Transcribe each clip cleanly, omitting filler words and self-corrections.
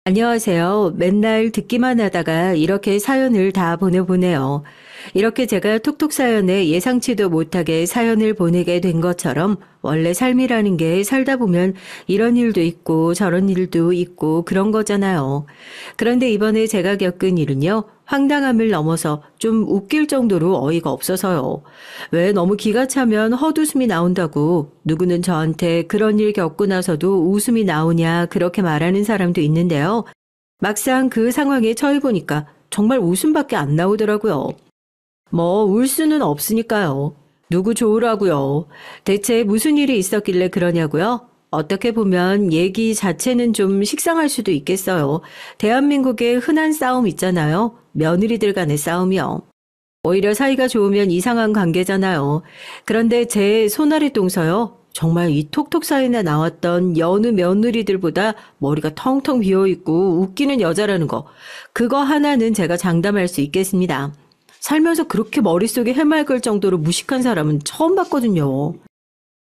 안녕하세요. 맨날 듣기만 하다가 이렇게 사연을 다 보내보네요. 이렇게 제가 톡톡 사연에 예상치도 못하게 사연을 보내게 된 것처럼 원래 삶이라는 게 살다 보면 이런 일도 있고 저런 일도 있고 그런 거잖아요. 그런데 이번에 제가 겪은 일은요. 황당함을 넘어서 좀 웃길 정도로 어이가 없어서요. 왜 너무 기가 차면 헛웃음이 나온다고 누구는 저한테 그런 일 겪고 나서도 웃음이 나오냐 그렇게 말하는 사람도 있는데요. 막상 그 상황에 처해보니까 정말 웃음밖에 안 나오더라고요. 뭐 울 수는 없으니까요. 누구 좋으라고요. 대체 무슨 일이 있었길래 그러냐고요? 어떻게 보면 얘기 자체는 좀 식상할 수도 있겠어요. 대한민국의 흔한 싸움 있잖아요. 며느리들 간의 싸움이요. 오히려 사이가 좋으면 이상한 관계잖아요. 그런데 제 손아래 동서요. 정말 이 톡톡 사연에 나왔던 여느 며느리들보다 머리가 텅텅 비어있고 웃기는 여자라는 거. 그거 하나는 제가 장담할 수 있겠습니다. 살면서 그렇게 머릿속이 해맑을 정도로 무식한 사람은 처음 봤거든요.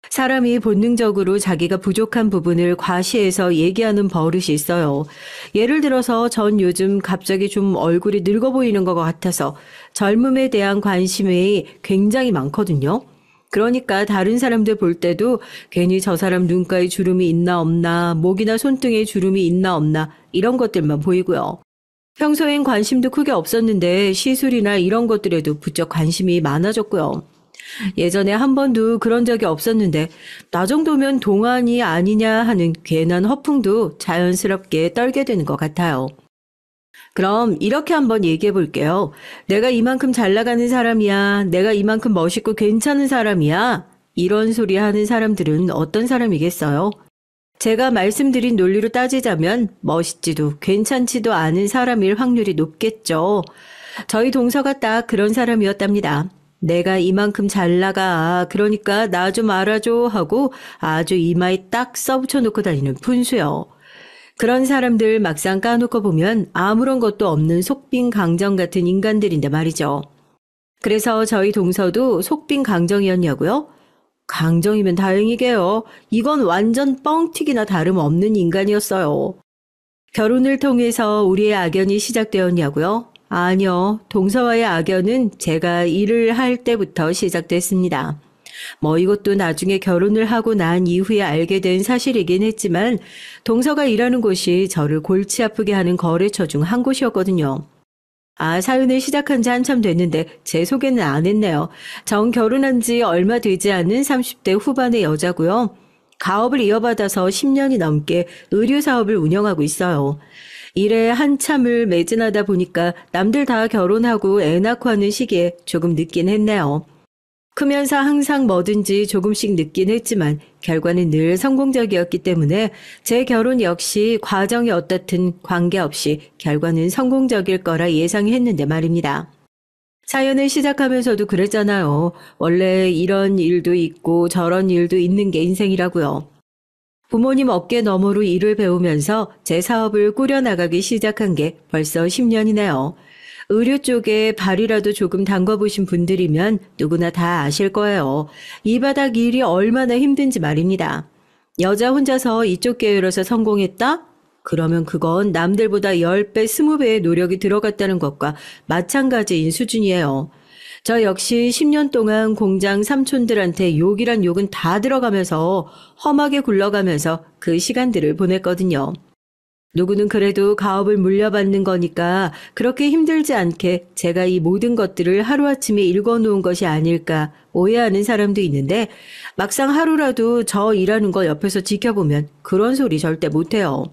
사람이 본능적으로 자기가 부족한 부분을 과시해서 얘기하는 버릇이 있어요. 예를 들어서 전 요즘 갑자기 좀 얼굴이 늙어 보이는 것 같아서 젊음에 대한 관심이 굉장히 많거든요. 그러니까 다른 사람들 볼 때도 괜히 저 사람 눈가에 주름이 있나 없나, 목이나 손등에 주름이 있나 없나 이런 것들만 보이고요. 평소엔 관심도 크게 없었는데 시술이나 이런 것들에도 부쩍 관심이 많아졌고요. 예전에 한 번도 그런 적이 없었는데 나 정도면 동안이 아니냐 하는 괜한 허풍도 자연스럽게 떨게 되는 것 같아요. 그럼 이렇게 한번 얘기해 볼게요. 내가 이만큼 잘 나가는 사람이야. 내가 이만큼 멋있고 괜찮은 사람이야. 이런 소리 하는 사람들은 어떤 사람이겠어요? 제가 말씀드린 논리로 따지자면 멋있지도 괜찮지도 않은 사람일 확률이 높겠죠. 저희 동서가 딱 그런 사람이었답니다. 내가 이만큼 잘 나가. 그러니까 나 좀 알아줘 하고 아주 이마에 딱 써붙여놓고 다니는 푼수요. 그런 사람들 막상 까놓고 보면 아무런 것도 없는 속빈 강정 같은 인간들인데 말이죠. 그래서 저희 동서도 속빈 강정이었냐고요? 강정이면 다행이게요. 이건 완전 뻥튀기나 다름없는 인간이었어요. 결혼을 통해서 우리의 악연이 시작되었냐고요? 아니요. 동서와의 악연은 제가 일을 할 때부터 시작됐습니다. 뭐 이것도 나중에 결혼을 하고 난 이후에 알게 된 사실이긴 했지만 동서가 일하는 곳이 저를 골치 아프게 하는 거래처 중 한 곳이었거든요. 아, 사연을 시작한 지 한참 됐는데 제 소개는 안 했네요. 전 결혼한 지 얼마 되지 않은 30대 후반의 여자고요. 가업을 이어받아서 10년이 넘게 의류 사업을 운영하고 있어요. 일에 한참을 매진하다 보니까 남들 다 결혼하고 애 낳고 하는 시기에 조금 늦긴 했네요. 크면서 항상 뭐든지 조금씩 늦긴 했지만 결과는 늘 성공적이었기 때문에 제 결혼 역시 과정이 어떻든 관계없이 결과는 성공적일 거라 예상했는데 말입니다. 사연을 시작하면서도 그랬잖아요. 원래 이런 일도 있고 저런 일도 있는 게 인생이라고요. 부모님 어깨 너머로 일을 배우면서 제 사업을 꾸려나가기 시작한 게 벌써 10년이네요. 의류 쪽에 발이라도 조금 담궈보신 분들이면 누구나 다 아실 거예요. 이 바닥 일이 얼마나 힘든지 말입니다. 여자 혼자서 이쪽 계열에서 성공했다? 그러면 그건 남들보다 10배, 20배의 노력이 들어갔다는 것과 마찬가지인 수준이에요. 저 역시 10년 동안 공장 삼촌들한테 욕이란 욕은 다 들어가면서 험하게 굴러가면서 그 시간들을 보냈거든요. 누구는 그래도 가업을 물려받는 거니까 그렇게 힘들지 않게 제가 이 모든 것들을 하루아침에 읽어놓은 것이 아닐까 오해하는 사람도 있는데 막상 하루라도 저 일하는 거 옆에서 지켜보면 그런 소리 절대 못해요.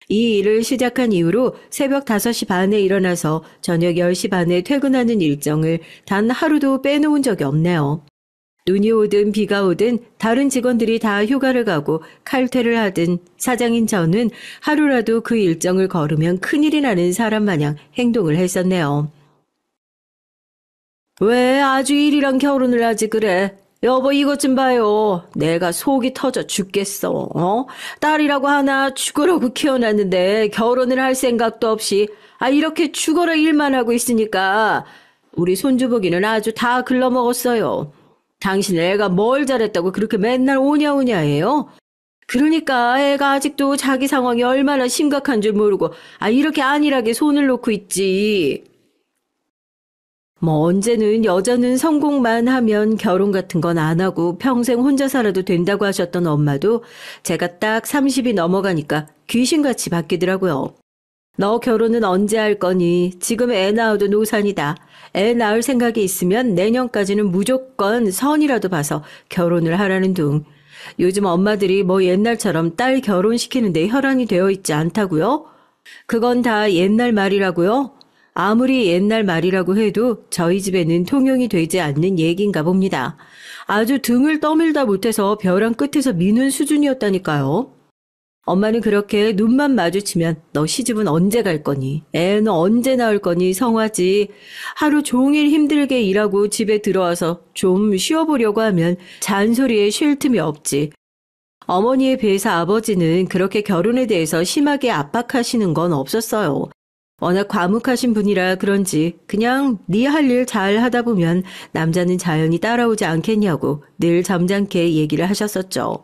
이 일을 시작한 이후로 새벽 5시 반에 일어나서 저녁 10시 반에 퇴근하는 일정을 단 하루도 빼놓은 적이 없네요. 눈이 오든 비가 오든 다른 직원들이 다 휴가를 가고 칼퇴를 하든 사장인 저는 하루라도 그 일정을 걸으면 큰일이 나는 사람 마냥 행동을 했었네요. 왜 아주 일이랑 결혼을 하지 그래? 여보 이것 좀 봐요. 내가 속이 터져 죽겠어. 딸이라고 하나 죽으라고 키워놨는데 결혼을 할 생각도 없이 이렇게 죽어라 일만 하고 있으니까 우리 손주보기는 아주 다 글러먹었어요. 당신 애가 뭘 잘했다고 그렇게 맨날 오냐오냐 해요? 그러니까 애가 아직도 자기 상황이 얼마나 심각한 줄 모르고 이렇게 안일하게 손을 놓고 있지. 뭐 언제는 여자는 성공만 하면 결혼 같은 건 안 하고 평생 혼자 살아도 된다고 하셨던 엄마도 제가 딱 30이 넘어가니까 귀신같이 바뀌더라고요. 너 결혼은 언제 할 거니? 지금 애 낳아도 노산이다. 애 낳을 생각이 있으면 내년까지는 무조건 선이라도 봐서 결혼을 하라는 둥. 요즘 엄마들이 뭐 옛날처럼 딸 결혼시키는데 혈안이 되어 있지 않다고요? 그건 다 옛날 말이라고요? 아무리 옛날 말이라고 해도 저희 집에는 통용이 되지 않는 얘기인가 봅니다. 아주 등을 떠밀다 못해서 벼랑 끝에서 미는 수준이었다니까요. 엄마는 그렇게 눈만 마주치면 너 시집은 언제 갈 거니? 애는 언제 낳을 거니? 성화지. 하루 종일 힘들게 일하고 집에 들어와서 좀 쉬어보려고 하면 잔소리에 쉴 틈이 없지. 어머니에 비해서 아버지는 그렇게 결혼에 대해서 심하게 압박하시는 건 없었어요. 워낙 과묵하신 분이라 그런지 그냥 네 할 일 잘 하다 보면 남자는 자연히 따라오지 않겠냐고 늘 점잖게 얘기를 하셨었죠.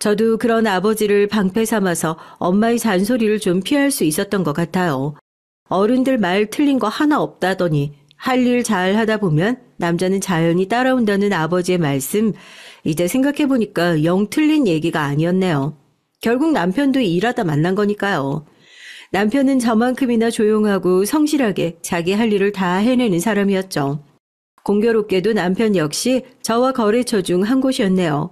저도 그런 아버지를 방패 삼아서 엄마의 잔소리를 좀 피할 수 있었던 것 같아요. 어른들 말 틀린 거 하나 없다더니 할 일 잘 하다 보면 남자는 자연히 따라온다는 아버지의 말씀, 이제 생각해보니까 영 틀린 얘기가 아니었네요. 결국 남편도 일하다 만난 거니까요. 남편은 저만큼이나 조용하고 성실하게 자기 할 일을 다 해내는 사람이었죠. 공교롭게도 남편 역시 저와 거래처 중 한 곳이었네요.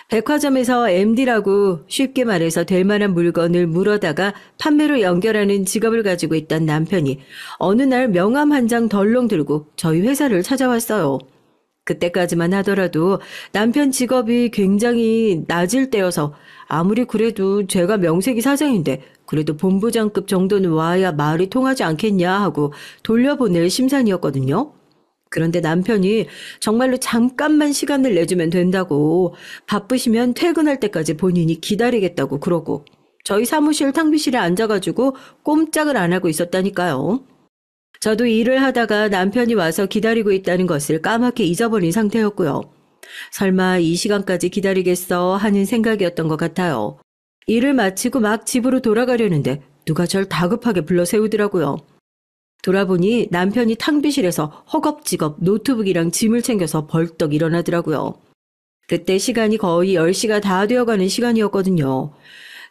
백화점에서 MD라고 쉽게 말해서 될 만한 물건을 물어다가 판매로 연결하는 직업을 가지고 있던 남편이 어느 날 명함 한 장 덜렁 들고 저희 회사를 찾아왔어요. 그때까지만 하더라도 남편 직업이 굉장히 낮을 때여서 아무리 그래도 제가 명색이 사장인데 그래도 본부장급 정도는 와야 말이 통하지 않겠냐 하고 돌려보낼 심산이었거든요. 그런데 남편이 정말로 잠깐만 시간을 내주면 된다고, 바쁘시면 퇴근할 때까지 본인이 기다리겠다고 그러고 저희 사무실 탕비실에 앉아가지고 꼼짝을 안 하고 있었다니까요. 저도 일을 하다가 남편이 와서 기다리고 있다는 것을 까맣게 잊어버린 상태였고요. 설마 이 시간까지 기다리겠어 하는 생각이었던 것 같아요. 일을 마치고 막 집으로 돌아가려는데 누가 절 다급하게 불러 세우더라고요. 돌아보니 남편이 탕비실에서 허겁지겁 노트북이랑 짐을 챙겨서 벌떡 일어나더라고요. 그때 시간이 거의 10시가 다 되어가는 시간이었거든요.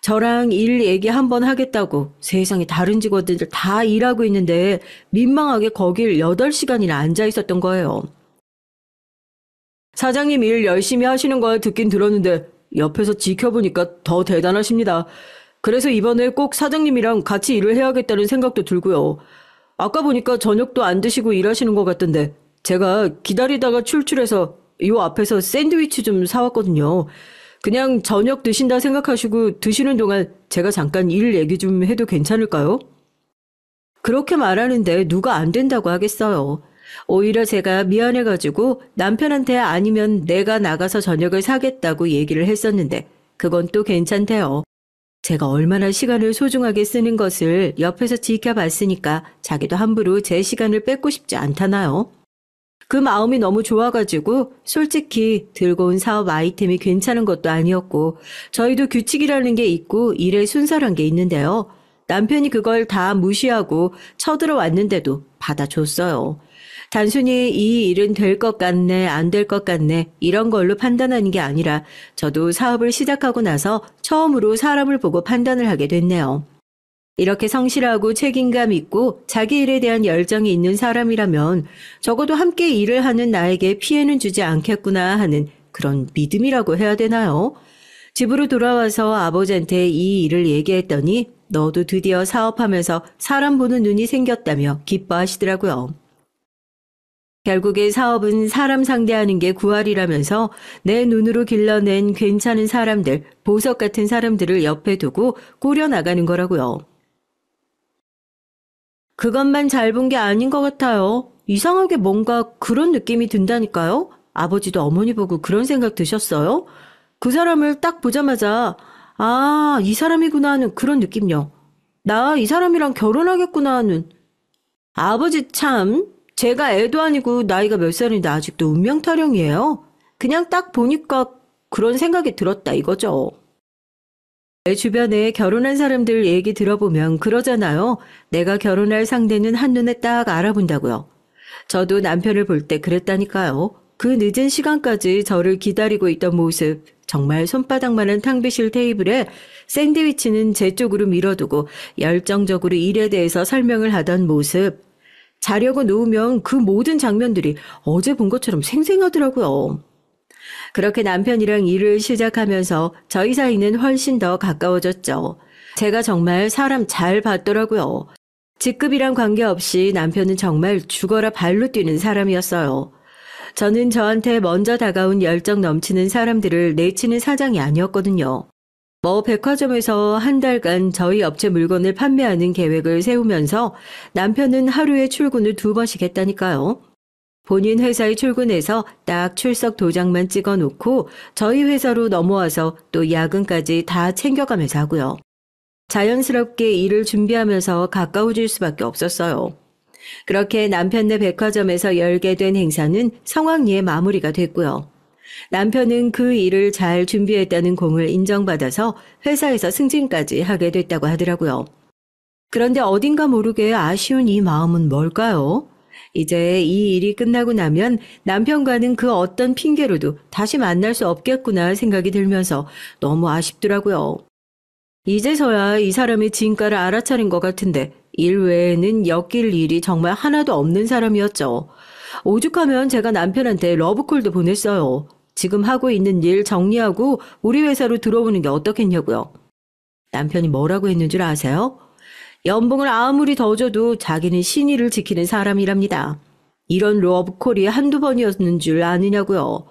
저랑 일 얘기 한번 하겠다고 세상에 다른 직원들 다 일하고 있는데 민망하게 거길 8시간이나 앉아 있었던 거예요. 사장님 일 열심히 하시는 걸 듣긴 들었는데 옆에서 지켜보니까 더 대단하십니다. 그래서 이번에 꼭 사장님이랑 같이 일을 해야겠다는 생각도 들고요. 아까 보니까 저녁도 안 드시고 일하시는 것 같던데 제가 기다리다가 출출해서 요 앞에서 샌드위치 좀 사왔거든요. 그냥 저녁 드신다 생각하시고 드시는 동안 제가 잠깐 일 얘기 좀 해도 괜찮을까요? 그렇게 말하는데 누가 안 된다고 하겠어요. 오히려 제가 미안해가지고 남편한테 아니면 내가 나가서 저녁을 사겠다고 얘기를 했었는데 그건 또 괜찮대요. 제가 얼마나 시간을 소중하게 쓰는 것을 옆에서 지켜봤으니까 자기도 함부로 제 시간을 뺏고 싶지 않다나요? 그 마음이 너무 좋아가지고 솔직히 들고 온 사업 아이템이 괜찮은 것도 아니었고 저희도 규칙이라는 게 있고 일에 순서란 게 있는데요. 남편이 그걸 다 무시하고 쳐들어왔는데도 받아줬어요. 단순히 이 일은 될 것 같네, 안 될 것 같네 이런 걸로 판단하는 게 아니라 저도 사업을 시작하고 나서 처음으로 사람을 보고 판단을 하게 됐네요. 이렇게 성실하고 책임감 있고 자기 일에 대한 열정이 있는 사람이라면 적어도 함께 일을 하는 나에게 피해는 주지 않겠구나 하는 그런 믿음이라고 해야 되나요? 집으로 돌아와서 아버지한테 이 일을 얘기했더니 너도 드디어 사업하면서 사람 보는 눈이 생겼다며 기뻐하시더라고요. 결국에 사업은 사람 상대하는 게 구할이라면서 내 눈으로 길러낸 괜찮은 사람들, 보석 같은 사람들을 옆에 두고 꾸려나가는 거라고요. 그것만 잘 본 게 아닌 것 같아요. 이상하게 뭔가 그런 느낌이 든다니까요. 아버지도 어머니 보고 그런 생각 드셨어요? 그 사람을 딱 보자마자 아, 이 사람이구나 하는 그런 느낌요. 나 이 사람이랑 결혼하겠구나 하는. 아버지 참, 제가 애도 아니고 나이가 몇 살인데 아직도 운명타령이에요. 그냥 딱 보니까 그런 생각이 들었다 이거죠. 내 주변에 결혼한 사람들 얘기 들어보면 그러잖아요. 내가 결혼할 상대는 한눈에 딱 알아본다고요. 저도 남편을 볼 때 그랬다니까요. 그 늦은 시간까지 저를 기다리고 있던 모습, 정말 손바닥만한 탕비실 테이블에 샌드위치는 제 쪽으로 밀어두고 열정적으로 일에 대해서 설명을 하던 모습, 자려고 누우면 그 모든 장면들이 어제 본 것처럼 생생하더라고요. 그렇게 남편이랑 일을 시작하면서 저희 사이는 훨씬 더 가까워졌죠. 제가 정말 사람 잘 봤더라고요. 직급이랑 관계없이 남편은 정말 죽어라 발로 뛰는 사람이었어요. 저는 저한테 먼저 다가온 열정 넘치는 사람들을 내치는 사장이 아니었거든요. 백화점에서 한 달간 저희 업체 물건을 판매하는 계획을 세우면서 남편은 하루에 출근을 2번씩 했다니까요. 본인 회사에 출근해서 딱 출석 도장만 찍어놓고 저희 회사로 넘어와서 또 야근까지 다 챙겨가면서 하고요. 자연스럽게 일을 준비하면서 가까워질 수밖에 없었어요. 그렇게 남편네 백화점에서 열게 된 행사는 성황리에 마무리가 됐고요. 남편은 그 일을 잘 준비했다는 공을 인정받아서 회사에서 승진까지 하게 됐다고 하더라고요. 그런데 어딘가 모르게 아쉬운 이 마음은 뭘까요? 이제 이 일이 끝나고 나면 남편과는 그 어떤 핑계로도 다시 만날 수 없겠구나 생각이 들면서 너무 아쉽더라고요. 이제서야 이 사람의 진가를 알아차린 것 같은데 일 외에는 엮일 일이 정말 하나도 없는 사람이었죠. 오죽하면 제가 남편한테 러브콜도 보냈어요. 지금 하고 있는 일 정리하고 우리 회사로 들어오는 게 어떻겠냐고요. 남편이 뭐라고 했는 줄 아세요? 연봉을 아무리 더 줘도 자기는 신의를 지키는 사람이랍니다. 이런 러브콜이 한두 번이었는 줄 아느냐고요.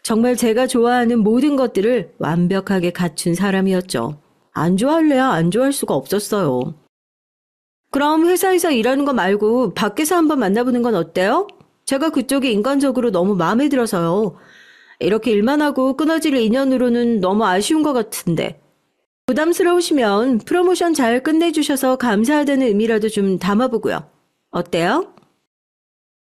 정말 제가 좋아하는 모든 것들을 완벽하게 갖춘 사람이었죠. 안 좋아할래야 안 좋아할 수가 없었어요. 그럼 회사에서 일하는 거 말고 밖에서 한번 만나보는 건 어때요? 제가 그쪽이 인간적으로 너무 마음에 들어서요. 이렇게 일만 하고 끊어질 인연으로는 너무 아쉬운 것 같은데. 부담스러우시면 프로모션 잘 끝내주셔서 감사하다는 의미라도 좀 담아보고요. 어때요?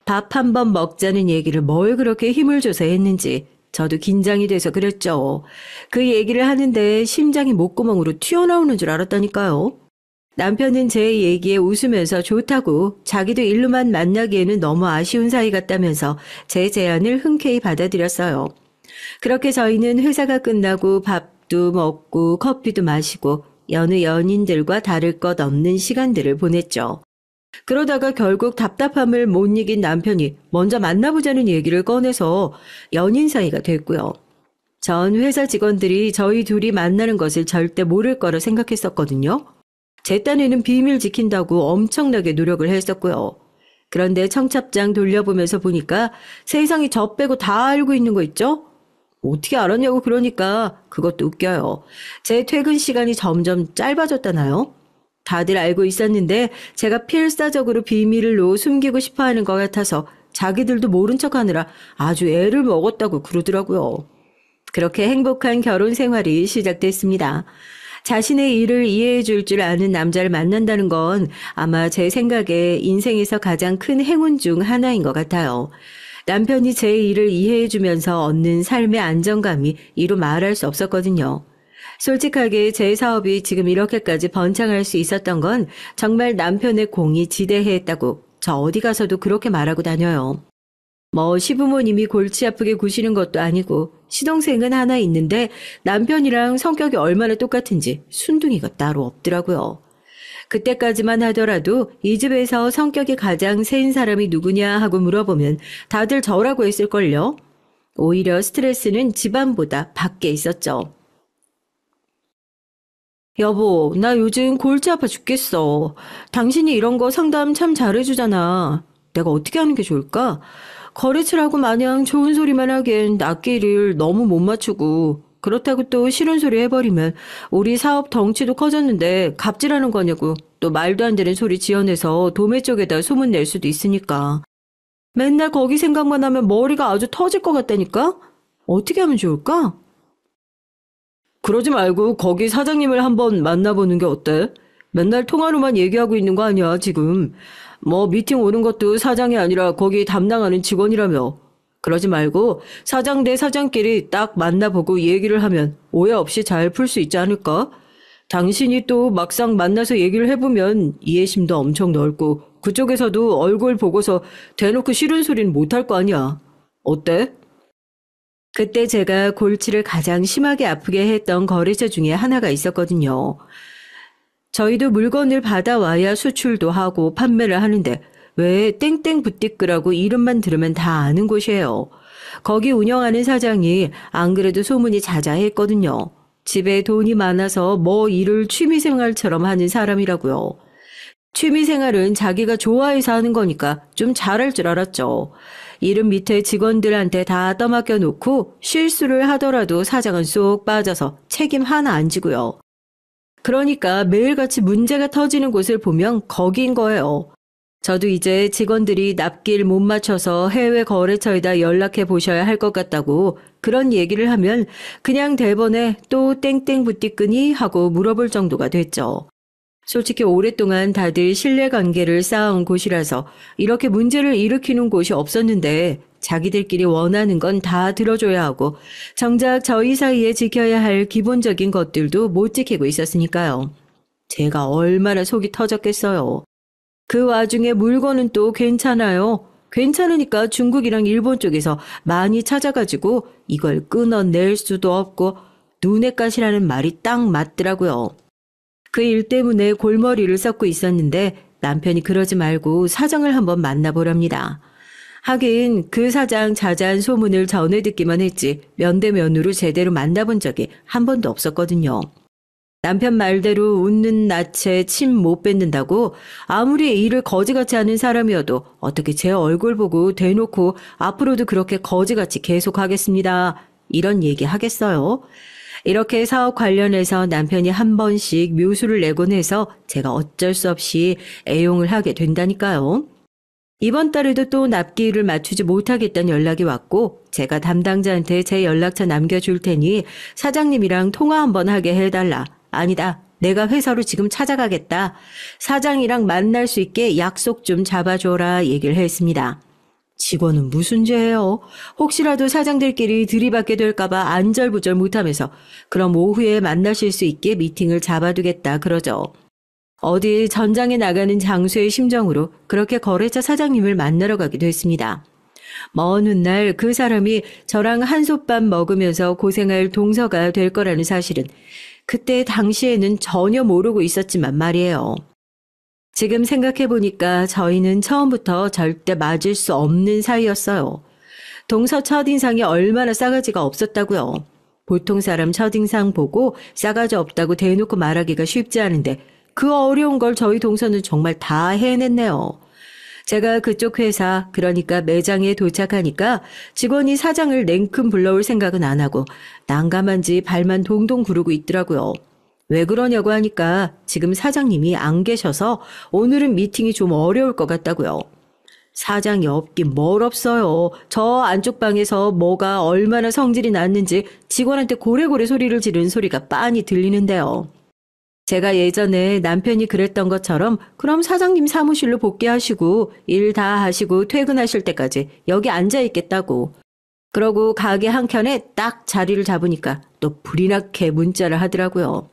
밥 한 번 먹자는 얘기를 뭘 그렇게 힘을 줘서 했는지 저도 긴장이 돼서 그랬죠. 그 얘기를 하는데 심장이 목구멍으로 튀어나오는 줄 알았다니까요. 남편은 제 얘기에 웃으면서 좋다고 자기도 일로만 만나기에는 너무 아쉬운 사이 같다면서 제 제안을 흔쾌히 받아들였어요. 그렇게 저희는 회사가 끝나고 밥도 먹고 커피도 마시고 여느 연인들과 다를 것 없는 시간들을 보냈죠. 그러다가 결국 답답함을 못 이긴 남편이 먼저 만나보자는 얘기를 꺼내서 연인 사이가 됐고요. 전 회사 직원들이 저희 둘이 만나는 것을 절대 모를 거라 생각했었거든요. 제 딴에는 비밀 지킨다고 엄청나게 노력을 했었고요. 그런데 청첩장 돌려보면서 보니까 세상이 저 빼고 다 알고 있는 거 있죠? 어떻게 알았냐고 그러니까 그것도 웃겨요. 제 퇴근 시간이 점점 짧아졌다나요? 다들 알고 있었는데 제가 필사적으로 비밀로 숨기고 싶어하는 것 같아서 자기들도 모른 척하느라 아주 애를 먹었다고 그러더라고요. 그렇게 행복한 결혼 생활이 시작됐습니다. 자신의 일을 이해해 줄 줄 아는 남자를 만난다는 건 아마 제 생각에 인생에서 가장 큰 행운 중 하나인 것 같아요. 남편이 제 일을 이해해 주면서 얻는 삶의 안정감이 이루 말할 수 없었거든요. 솔직하게 제 사업이 지금 이렇게까지 번창할 수 있었던 건 정말 남편의 공이 지대했다고 저 어디 가서도 그렇게 말하고 다녀요. 시부모님이 골치 아프게 구시는 것도 아니고 시동생은 하나 있는데 남편이랑 성격이 얼마나 똑같은지 순둥이가 따로 없더라고요. 그때까지만 하더라도 이 집에서 성격이 가장 세인 사람이 누구냐 하고 물어보면 다들 저라고 했을걸요. 오히려 스트레스는 집안보다 밖에 있었죠. 여보, 나 요즘 골치 아파 죽겠어. 당신이 이런 거 상담 참 잘해주잖아. 내가 어떻게 하는 게 좋을까? 거래처라고 마냥 좋은 소리만 하기엔 낯길을 너무 못 맞추고 그렇다고 또 싫은 소리 해버리면 우리 사업 덩치도 커졌는데 갑질하는 거냐고 또 말도 안 되는 소리 지어내서 도매 쪽에다 소문 낼 수도 있으니까. 맨날 거기 생각만 하면 머리가 아주 터질 것 같다니까? 어떻게 하면 좋을까? 그러지 말고 거기 사장님을 한번 만나보는 게 어때? 맨날 통화로만 얘기하고 있는 거 아니야, 지금. 미팅 오는 것도 사장이 아니라 거기 담당하는 직원이라며. 그러지 말고 사장 대 사장끼리 딱 만나보고 얘기를 하면 오해 없이 잘 풀 수 있지 않을까? 당신이 또 막상 만나서 얘기를 해보면 이해심도 엄청 넓고 그쪽에서도 얼굴 보고서 대놓고 싫은 소리는 못할 거 아니야. 어때? 그때 제가 골치를 가장 심하게 아프게 했던 거래처 중에 하나가 있었거든요. 저희도 물건을 받아와야 수출도 하고 판매를 하는데 왜 땡땡 부티크라고 이름만 들으면 다 아는 곳이에요. 거기 운영하는 사장이 안 그래도 소문이 자자했거든요. 집에 돈이 많아서 뭐 일을 취미생활처럼 하는 사람이라고요. 취미생활은 자기가 좋아해서 하는 거니까 좀 잘할 줄 알았죠. 이름 밑에 직원들한테 다 떠맡겨 놓고 실수를 하더라도 사장은 쏙 빠져서 책임 하나 안 지고요. 그러니까 매일같이 문제가 터지는 곳을 보면 거기인 거예요. 저도 이제 직원들이 납기를 못 맞춰서 해외 거래처에다 연락해 보셔야 할 것 같다고 그런 얘기를 하면 그냥 대번에 또 땡땡 부티크니 하고 물어볼 정도가 됐죠. 솔직히 오랫동안 다들 신뢰관계를 쌓아온 곳이라서 이렇게 문제를 일으키는 곳이 없었는데 자기들끼리 원하는 건 다 들어줘야 하고 정작 저희 사이에 지켜야 할 기본적인 것들도 못 지키고 있었으니까요. 제가 얼마나 속이 터졌겠어요. 그 와중에 물건은 또 괜찮아요. 괜찮으니까 중국이랑 일본 쪽에서 많이 찾아가지고 이걸 끊어낼 수도 없고 눈엣 가시라는 말이 딱 맞더라고요. 그 일 때문에 골머리를 썩고 있었는데 남편이 그러지 말고 사장을 한번 만나보랍니다. 하긴 그 사장 자자한 소문을 전해 듣기만 했지 면대면으로 제대로 만나본 적이 한 번도 없었거든요. 남편 말대로 웃는 낯에 침 못 뱉는다고 아무리 일을 거지같이 하는 사람이어도 어떻게 제 얼굴 보고 대놓고 앞으로도 그렇게 거지같이 계속하겠습니다. 이런 얘기 하겠어요? 이렇게 사업 관련해서 남편이 한 번씩 묘수를 내곤 해서 제가 어쩔 수 없이 애용을 하게 된다니까요. 이번 달에도 또 납기일을 맞추지 못하겠다는 연락이 왔고 제가 담당자한테 제 연락처 남겨줄 테니 사장님이랑 통화 한번 하게 해달라. 아니다. 내가 회사로 지금 찾아가겠다. 사장이랑 만날 수 있게 약속 좀 잡아줘라 얘기를 했습니다. 직원은 무슨 죄예요? 혹시라도 사장들끼리 들이받게 될까봐 안절부절 못하면서 그럼 오후에 만나실 수 있게 미팅을 잡아두겠다 그러죠. 어디 전장에 나가는 장수의 심정으로 그렇게 거래처 사장님을 만나러 가기도 했습니다. 먼 훗날 그 사람이 저랑 한솥밥 먹으면서 고생할 동서가 될 거라는 사실은 그때 당시에는 전혀 모르고 있었지만 말이에요. 지금 생각해보니까 저희는 처음부터 절대 맞을 수 없는 사이였어요. 동서 첫인상이 얼마나 싸가지가 없었다고요. 보통 사람 첫인상 보고 싸가지 없다고 대놓고 말하기가 쉽지 않은데 그 어려운 걸 저희 동서는 정말 다 해냈네요. 제가 그쪽 회사 그러니까 매장에 도착하니까 직원이 사장을 냉큼 불러올 생각은 안 하고 난감한지 발만 동동 구르고 있더라고요. 왜 그러냐고 하니까 지금 사장님이 안 계셔서 오늘은 미팅이 좀 어려울 것 같다고요. 사장이 없긴 뭘 없어요. 저 안쪽 방에서 뭐가 얼마나 성질이 났는지 직원한테 고래고래 소리를 지르는 소리가 빤히 들리는데요. 제가 예전에 남편이 그랬던 것처럼 그럼 사장님 사무실로 복귀하시고 일 다 하시고 퇴근하실 때까지 여기 앉아 있겠다고. 그러고 가게 한켠에 딱 자리를 잡으니까 또 불이 나게 문자를 하더라고요.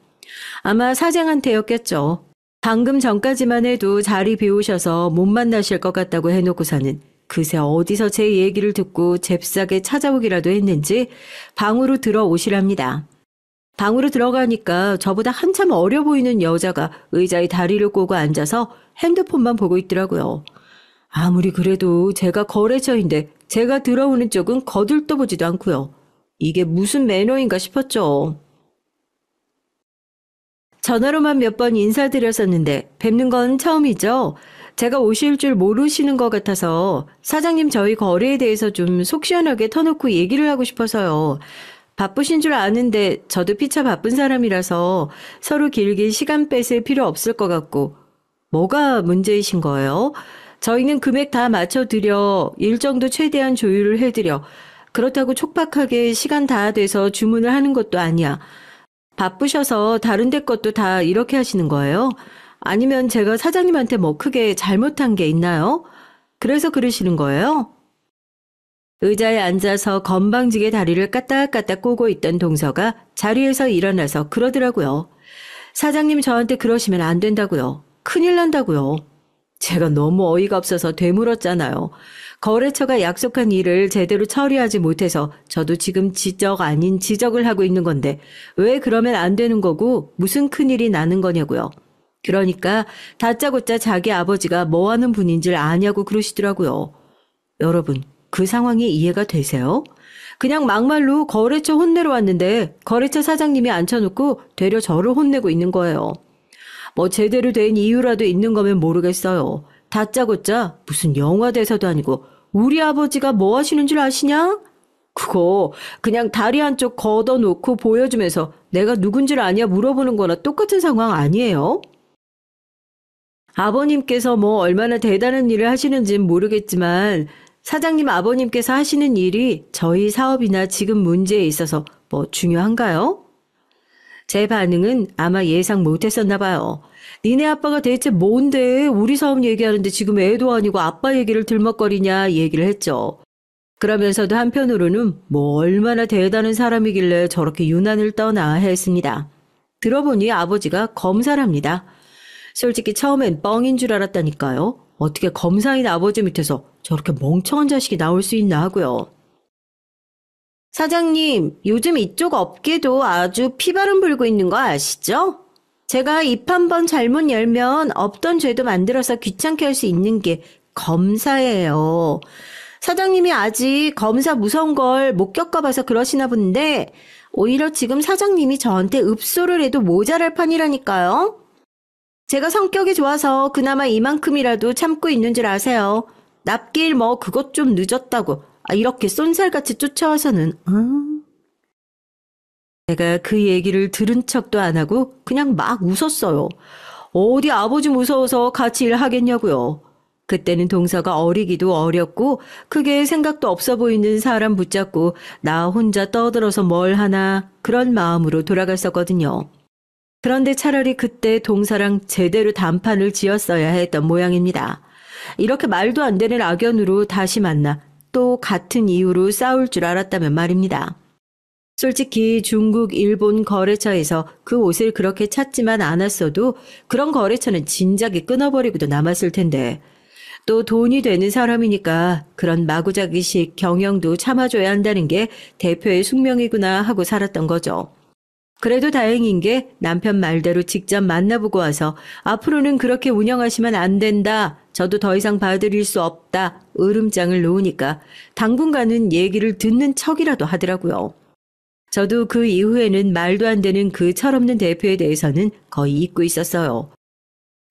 아마 사장한테였겠죠. 방금 전까지만 해도 자리 비우셔서 못 만나실 것 같다고 해놓고서는 그새 어디서 제 얘기를 듣고 잽싸게 찾아오기라도 했는지 방으로 들어오시랍니다. 방으로 들어가니까 저보다 한참 어려 보이는 여자가 의자에 다리를 꼬고 앉아서 핸드폰만 보고 있더라고요. 아무리 그래도 제가 거래처인데 제가 들어오는 쪽은 거들떠보지도 않고요. 이게 무슨 매너인가 싶었죠. 전화로만 몇 번 인사드렸었는데 뵙는 건 처음이죠. 제가 오실 줄 모르시는 것 같아서 사장님 저희 거래에 대해서 좀 속 시원하게 터놓고 얘기를 하고 싶어서요. 바쁘신 줄 아는데 저도 피차 바쁜 사람이라서 서로 길게 시간 뺏을 필요 없을 것 같고. 뭐가 문제이신 거예요? 저희는 금액 다 맞춰드려 일정도 최대한 조율을 해드려 그렇다고 촉박하게 시간 다 돼서 주문을 하는 것도 아니야. 바쁘셔서 다른 데 것도 다 이렇게 하시는 거예요? 아니면 제가 사장님한테 뭐 크게 잘못한 게 있나요? 그래서 그러시는 거예요? 의자에 앉아서 건방지게 다리를 까딱까딱 꼬고 있던 동서가 자리에서 일어나서 그러더라고요. 사장님 저한테 그러시면 안 된다고요. 큰일 난다고요. 제가 너무 어이가 없어서 되물었잖아요. 거래처가 약속한 일을 제대로 처리하지 못해서 저도 지금 지적 아닌 지적을 하고 있는 건데 왜 그러면 안 되는 거고 무슨 큰일이 나는 거냐고요. 그러니까 다짜고짜 자기 아버지가 뭐 하는 분인 줄 아냐고 그러시더라고요. 여러분, 그 상황이 이해가 되세요? 그냥 막말로 거래처 혼내러 왔는데 거래처 사장님이 앉혀놓고 되려 저를 혼내고 있는 거예요. 뭐 제대로 된 이유라도 있는 거면 모르겠어요. 다짜고짜 무슨 영화 대사도 아니고 우리 아버지가 뭐 하시는 줄 아시냐? 그거 그냥 다리 한쪽 걷어놓고 보여주면서 내가 누군지를 아냐 물어보는 거나 똑같은 상황 아니에요? 아버님께서 뭐 얼마나 대단한 일을 하시는지는 모르겠지만 사장님 아버님께서 하시는 일이 저희 사업이나 지금 문제에 있어서 뭐 중요한가요? 제 반응은 아마 예상 못했었나 봐요. 니네 아빠가 대체 뭔데 우리 사업 얘기하는데 지금 애도 아니고 아빠 얘기를 들먹거리냐 얘기를 했죠. 그러면서도 한편으로는 뭐 얼마나 대단한 사람이길래 저렇게 유난을 떠나 했습니다. 들어보니 아버지가 검사랍니다. 솔직히 처음엔 뻥인 줄 알았다니까요. 어떻게 검사인 아버지 밑에서 저렇게 멍청한 자식이 나올 수 있나 하고요. 사장님, 요즘 이쪽 업계도 아주 피바람 불고 있는 거 아시죠? 제가 입 한 번 잘못 열면 없던 죄도 만들어서 귀찮게 할 수 있는 게 검사예요. 사장님이 아직 검사 무서운 걸 못 겪어봐서 그러시나 본데 오히려 지금 사장님이 저한테 읍소를 해도 모자랄 판이라니까요. 제가 성격이 좋아서 그나마 이만큼이라도 참고 있는 줄 아세요. 납기일 뭐 그것 좀 늦었다고 이렇게 쏜살같이 쫓아와서는 제가 그 얘기를 들은 척도 안 하고 그냥 막 웃었어요. 어디 아버지 무서워서 같이 일하겠냐고요. 그때는 동서가 어리기도 어렸고 크게 생각도 없어 보이는 사람 붙잡고 나 혼자 떠들어서 뭘 하나 그런 마음으로 돌아갔었거든요. 그런데 차라리 그때 동서랑 제대로 단판을 지었어야 했던 모양입니다. 이렇게 말도 안 되는 악연으로 다시 만나 또 같은 이유로 싸울 줄 알았다면 말입니다. 솔직히 중국, 일본 거래처에서 그 옷을 그렇게 찾지만 않았어도 그런 거래처는 진작에 끊어버리고도 남았을 텐데 또 돈이 되는 사람이니까 그런 마구잡이식 경영도 참아줘야 한다는 게 대표의 숙명이구나 하고 살았던 거죠. 그래도 다행인 게 남편 말대로 직접 만나보고 와서 앞으로는 그렇게 운영하시면 안 된다. 저도 더 이상 봐드릴 수 없다. 으름장을 놓으니까 당분간은 얘기를 듣는 척이라도 하더라고요. 저도 그 이후에는 말도 안 되는 그 철없는 대표에 대해서는 거의 잊고 있었어요.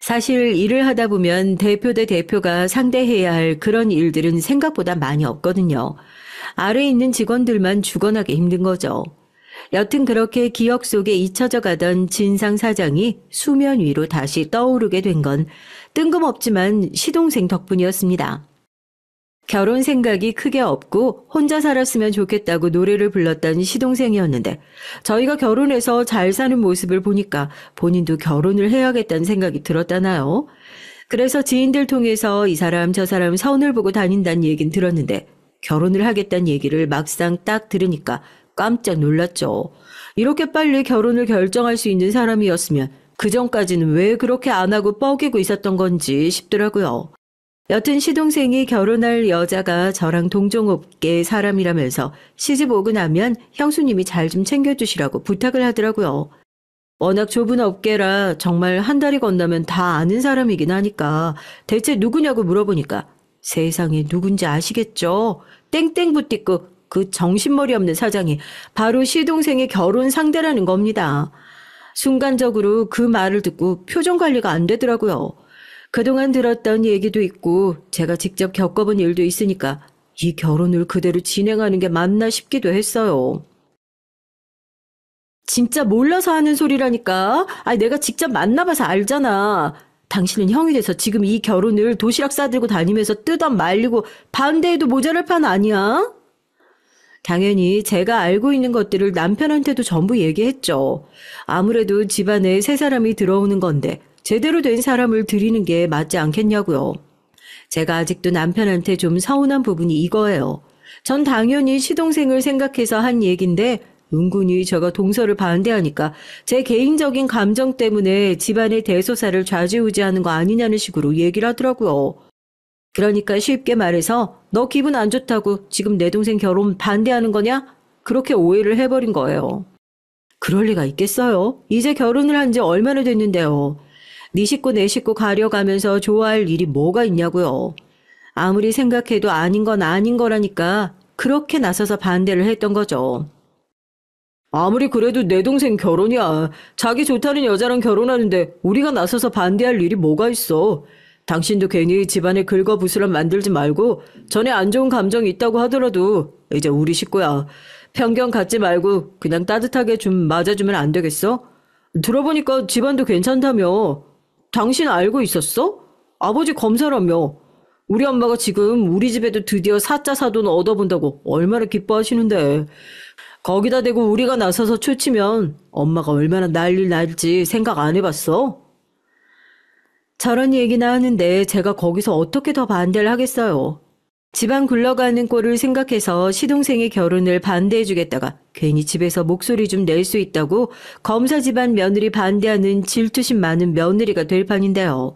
사실 일을 하다 보면 대표 대 대표가 상대해야 할 그런 일들은 생각보다 많이 없거든요. 아래에 있는 직원들만 죽어나기 힘든 거죠. 여튼 그렇게 기억 속에 잊혀져 가던 진상 사장이 수면 위로 다시 떠오르게 된 건 뜬금없지만 시동생 덕분이었습니다. 결혼 생각이 크게 없고 혼자 살았으면 좋겠다고 노래를 불렀던 시동생이었는데 저희가 결혼해서 잘 사는 모습을 보니까 본인도 결혼을 해야겠다는 생각이 들었다나요? 그래서 지인들 통해서 이 사람 저 사람 선을 보고 다닌다는 얘긴 들었는데 결혼을 하겠다는 얘기를 막상 딱 들으니까 깜짝 놀랐죠. 이렇게 빨리 결혼을 결정할 수 있는 사람이었으면 그전까지는 왜 그렇게 안 하고 뻐기고 있었던 건지 싶더라고요. 여튼 시동생이 결혼할 여자가 저랑 동종업계 사람이라면서 시집 오고 나면 형수님이 잘 좀 챙겨주시라고 부탁을 하더라고요. 워낙 좁은 업계라 정말 한 달이 건너면 다 아는 사람이긴 하니까 대체 누구냐고 물어보니까 세상에 누군지 아시겠죠? 땡땡 부티크 그 정신머리 없는 사장이 바로 시동생의 결혼 상대라는 겁니다. 순간적으로 그 말을 듣고 표정 관리가 안 되더라고요. 그동안 들었던 얘기도 있고 제가 직접 겪어본 일도 있으니까 이 결혼을 그대로 진행하는 게 맞나 싶기도 했어요. 진짜 몰라서 하는 소리라니까. 내가 직접 만나봐서 알잖아. 당신은 형이 돼서 지금 이 결혼을 도시락 싸들고 다니면서 뜯어 말리고 반대해도 모자랄 판 아니야? 당연히 제가 알고 있는 것들을 남편한테도 전부 얘기했죠. 아무래도 집안에 새 사람이 들어오는 건데 제대로 된 사람을 들이는 게 맞지 않겠냐고요. 제가 아직도 남편한테 좀 서운한 부분이 이거예요. 전 당연히 시동생을 생각해서 한 얘긴데 은근히 제가 동서를 반대하니까 제 개인적인 감정 때문에 집안의 대소사를 좌지우지하는 거 아니냐는 식으로 얘기를 하더라고요. 그러니까 쉽게 말해서 너 기분 안 좋다고 지금 내 동생 결혼 반대하는 거냐? 그렇게 오해를 해버린 거예요. 그럴 리가 있겠어요? 이제 결혼을 한 지 얼마나 됐는데요. 네 식구 내 식구 가려가면서 좋아할 일이 뭐가 있냐고요. 아무리 생각해도 아닌 건 아닌 거라니까 그렇게 나서서 반대를 했던 거죠. 아무리 그래도 내 동생 결혼이야. 자기 좋다는 여자랑 결혼하는데 우리가 나서서 반대할 일이 뭐가 있어. 당신도 괜히 집안에 긁어부스럼 만들지 말고 전에 안 좋은 감정이 있다고 하더라도 이제 우리 식구야. 편견 갖지 말고 그냥 따뜻하게 좀 맞아주면 안 되겠어? 들어보니까 집안도 괜찮다며. 당신 알고 있었어? 아버지 검사라며. 우리 엄마가 지금 우리 집에도 드디어 사자 사돈 얻어본다고 얼마나 기뻐하시는데. 거기다 대고 우리가 나서서 초치면 엄마가 얼마나 난리 날지 생각 안 해봤어? 저런 얘기나 하는데 제가 거기서 어떻게 더 반대를 하겠어요. 집안 굴러가는 꼴을 생각해서 시동생의 결혼을 반대해주겠다가 괜히 집에서 목소리 좀 낼 수 있다고 검사 집안 며느리 반대하는 질투심 많은 며느리가 될 판인데요.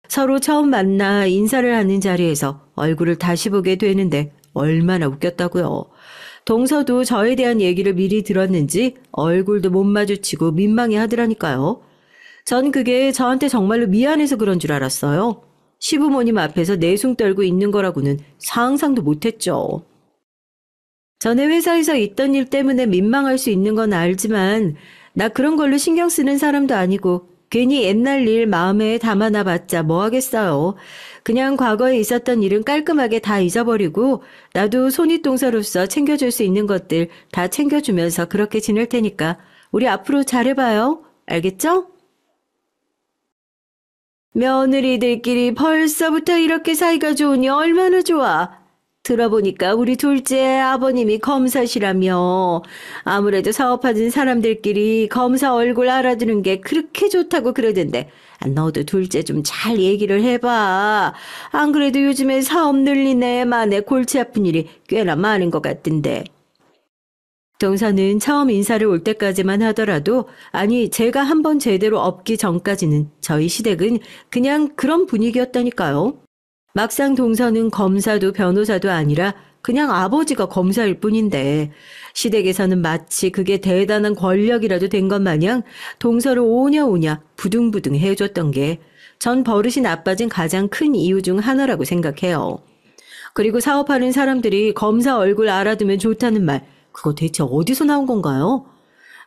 서로 처음 만나 인사를 하는 자리에서 얼굴을 다시 보게 되는데 얼마나 웃겼다고요. 동서도 저에 대한 얘기를 미리 들었는지 얼굴도 못 마주치고 민망해 하더라니까요. 전 그게 저한테 정말로 미안해서 그런 줄 알았어요. 시부모님 앞에서 내숭 떨고 있는 거라고는 상상도 못했죠. 전에 회사에서 있던 일 때문에 민망할 수 있는 건 알지만 나 그런 걸로 신경 쓰는 사람도 아니고 괜히 옛날 일 마음에 담아놔 봤자 뭐 하겠어요. 그냥 과거에 있었던 일은 깔끔하게 다 잊어버리고 나도 손윗동서로서 챙겨줄 수 있는 것들 다 챙겨주면서 그렇게 지낼 테니까 우리 앞으로 잘해봐요. 알겠죠? 며느리들끼리 벌써부터 이렇게 사이가 좋으니 얼마나 좋아. 들어보니까 우리 둘째 아버님이 검사시라며. 아무래도 사업하는 사람들끼리 검사 얼굴 알아두는 게 그렇게 좋다고 그러던데 너도 둘째 좀 잘 얘기를 해봐. 안 그래도 요즘에 사업 늘리네 마네 골치 아픈 일이 꽤나 많은 것 같던데. 동서는 처음 인사를 올 때까지만 하더라도 아니 제가 한번 제대로 엎기 전까지는 저희 시댁은 그냥 그런 분위기였다니까요. 막상 동서는 검사도 변호사도 아니라 그냥 아버지가 검사일 뿐인데 시댁에서는 마치 그게 대단한 권력이라도 된 것 마냥 동서를 오냐오냐 부둥부둥 해줬던 게 전 버릇이 나빠진 가장 큰 이유 중 하나라고 생각해요. 그리고 사업하는 사람들이 검사 얼굴 알아두면 좋다는 말 그거 대체 어디서 나온 건가요?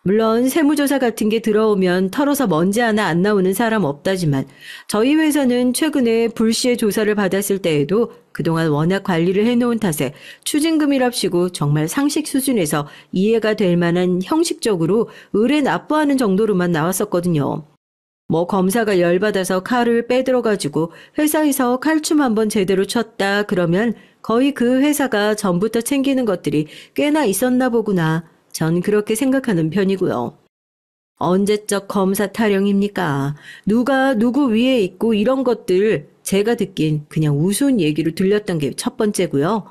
물론 세무조사 같은 게 들어오면 털어서 먼지 하나 안 나오는 사람 없다지만 저희 회사는 최근에 불시에 조사를 받았을 때에도 그동안 워낙 관리를 해놓은 탓에 추징금이랍시고 정말 상식 수준에서 이해가 될 만한 형식적으로 의뢰 납부하는 정도로만 나왔었거든요. 뭐 검사가 열받아서 칼을 빼들어가지고 회사에서 칼춤 한번 제대로 쳤다 그러면 거의 그 회사가 전부터 챙기는 것들이 꽤나 있었나 보구나. 전 그렇게 생각하는 편이고요. 언제적 검사 타령입니까? 누가 누구 위에 있고 이런 것들 제가 듣긴 그냥 우스운 얘기로 들렸던 게 첫 번째고요.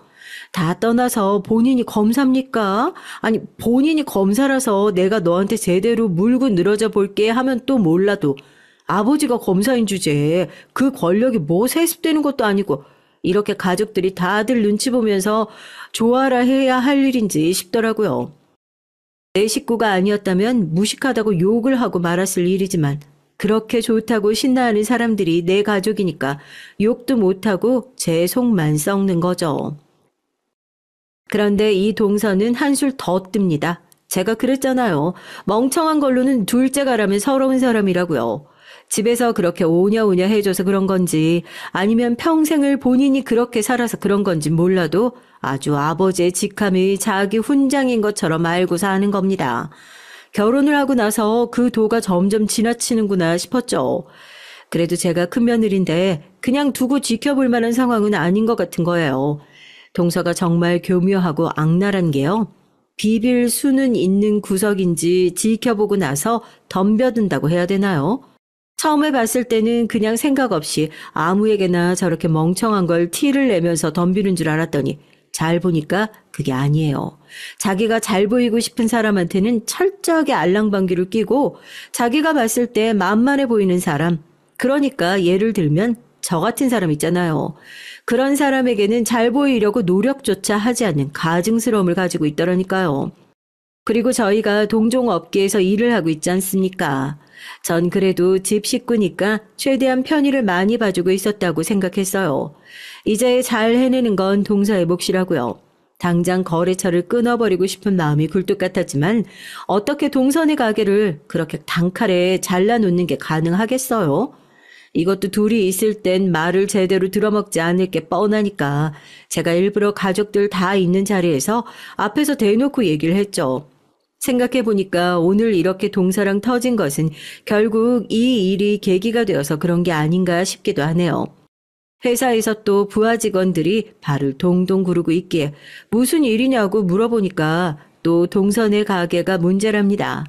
다 떠나서 본인이 검사입니까? 아니 본인이 검사라서 내가 너한테 제대로 물고 늘어져 볼게 하면 또 몰라도 아버지가 검사인 주제에 그 권력이 뭐 세습되는 것도 아니고 이렇게 가족들이 다들 눈치 보면서 좋아라 해야 할 일인지 싶더라고요. 내 식구가 아니었다면 무식하다고 욕을 하고 말았을 일이지만 그렇게 좋다고 신나하는 사람들이 내 가족이니까 욕도 못하고 제 속만 썩는 거죠. 그런데 이 동서는 한술 더 뜹니다. 제가 그랬잖아요. 멍청한 걸로는 둘째가라면 서러운 사람이라고요. 집에서 그렇게 오냐오냐 해줘서 그런 건지 아니면 평생을 본인이 그렇게 살아서 그런 건지 몰라도 아주 아버지의 직함이 자기 훈장인 것처럼 알고 사는 겁니다. 결혼을 하고 나서 그 도가 점점 지나치는구나 싶었죠. 그래도 제가 큰 며느리인데 그냥 두고 지켜볼 만한 상황은 아닌 것 같은 거예요. 동서가 정말 교묘하고 악랄한 게요. 비빌 수는 있는 구석인지 지켜보고 나서 덤벼든다고 해야 되나요? 처음에 봤을 때는 그냥 생각 없이 아무에게나 저렇게 멍청한 걸 티를 내면서 덤비는 줄 알았더니 잘 보니까 그게 아니에요. 자기가 잘 보이고 싶은 사람한테는 철저하게 알랑방귀를 끼고 자기가 봤을 때 만만해 보이는 사람, 그러니까 예를 들면 저 같은 사람 있잖아요. 그런 사람에게는 잘 보이려고 노력조차 하지 않는 가증스러움을 가지고 있더라니까요. 그리고 저희가 동종업계에서 일을 하고 있지 않습니까? 전 그래도 집 식구니까 최대한 편의를 많이 봐주고 있었다고 생각했어요. 이제 잘 해내는 건 동서의 몫이라고요. 당장 거래처를 끊어버리고 싶은 마음이 굴뚝 같았지만 어떻게 동선의 가게를 그렇게 단칼에 잘라놓는 게 가능하겠어요? 이것도 둘이 있을 땐 말을 제대로 들어먹지 않을 게 뻔하니까 제가 일부러 가족들 다 있는 자리에서 앞에서 대놓고 얘기를 했죠. 생각해보니까 오늘 이렇게 동서랑 터진 것은 결국 이 일이 계기가 되어서 그런 게 아닌가 싶기도 하네요. 회사에서 또 부하 직원들이 발을 동동 구르고 있기에 무슨 일이냐고 물어보니까 또 동선의 가게가 문제랍니다.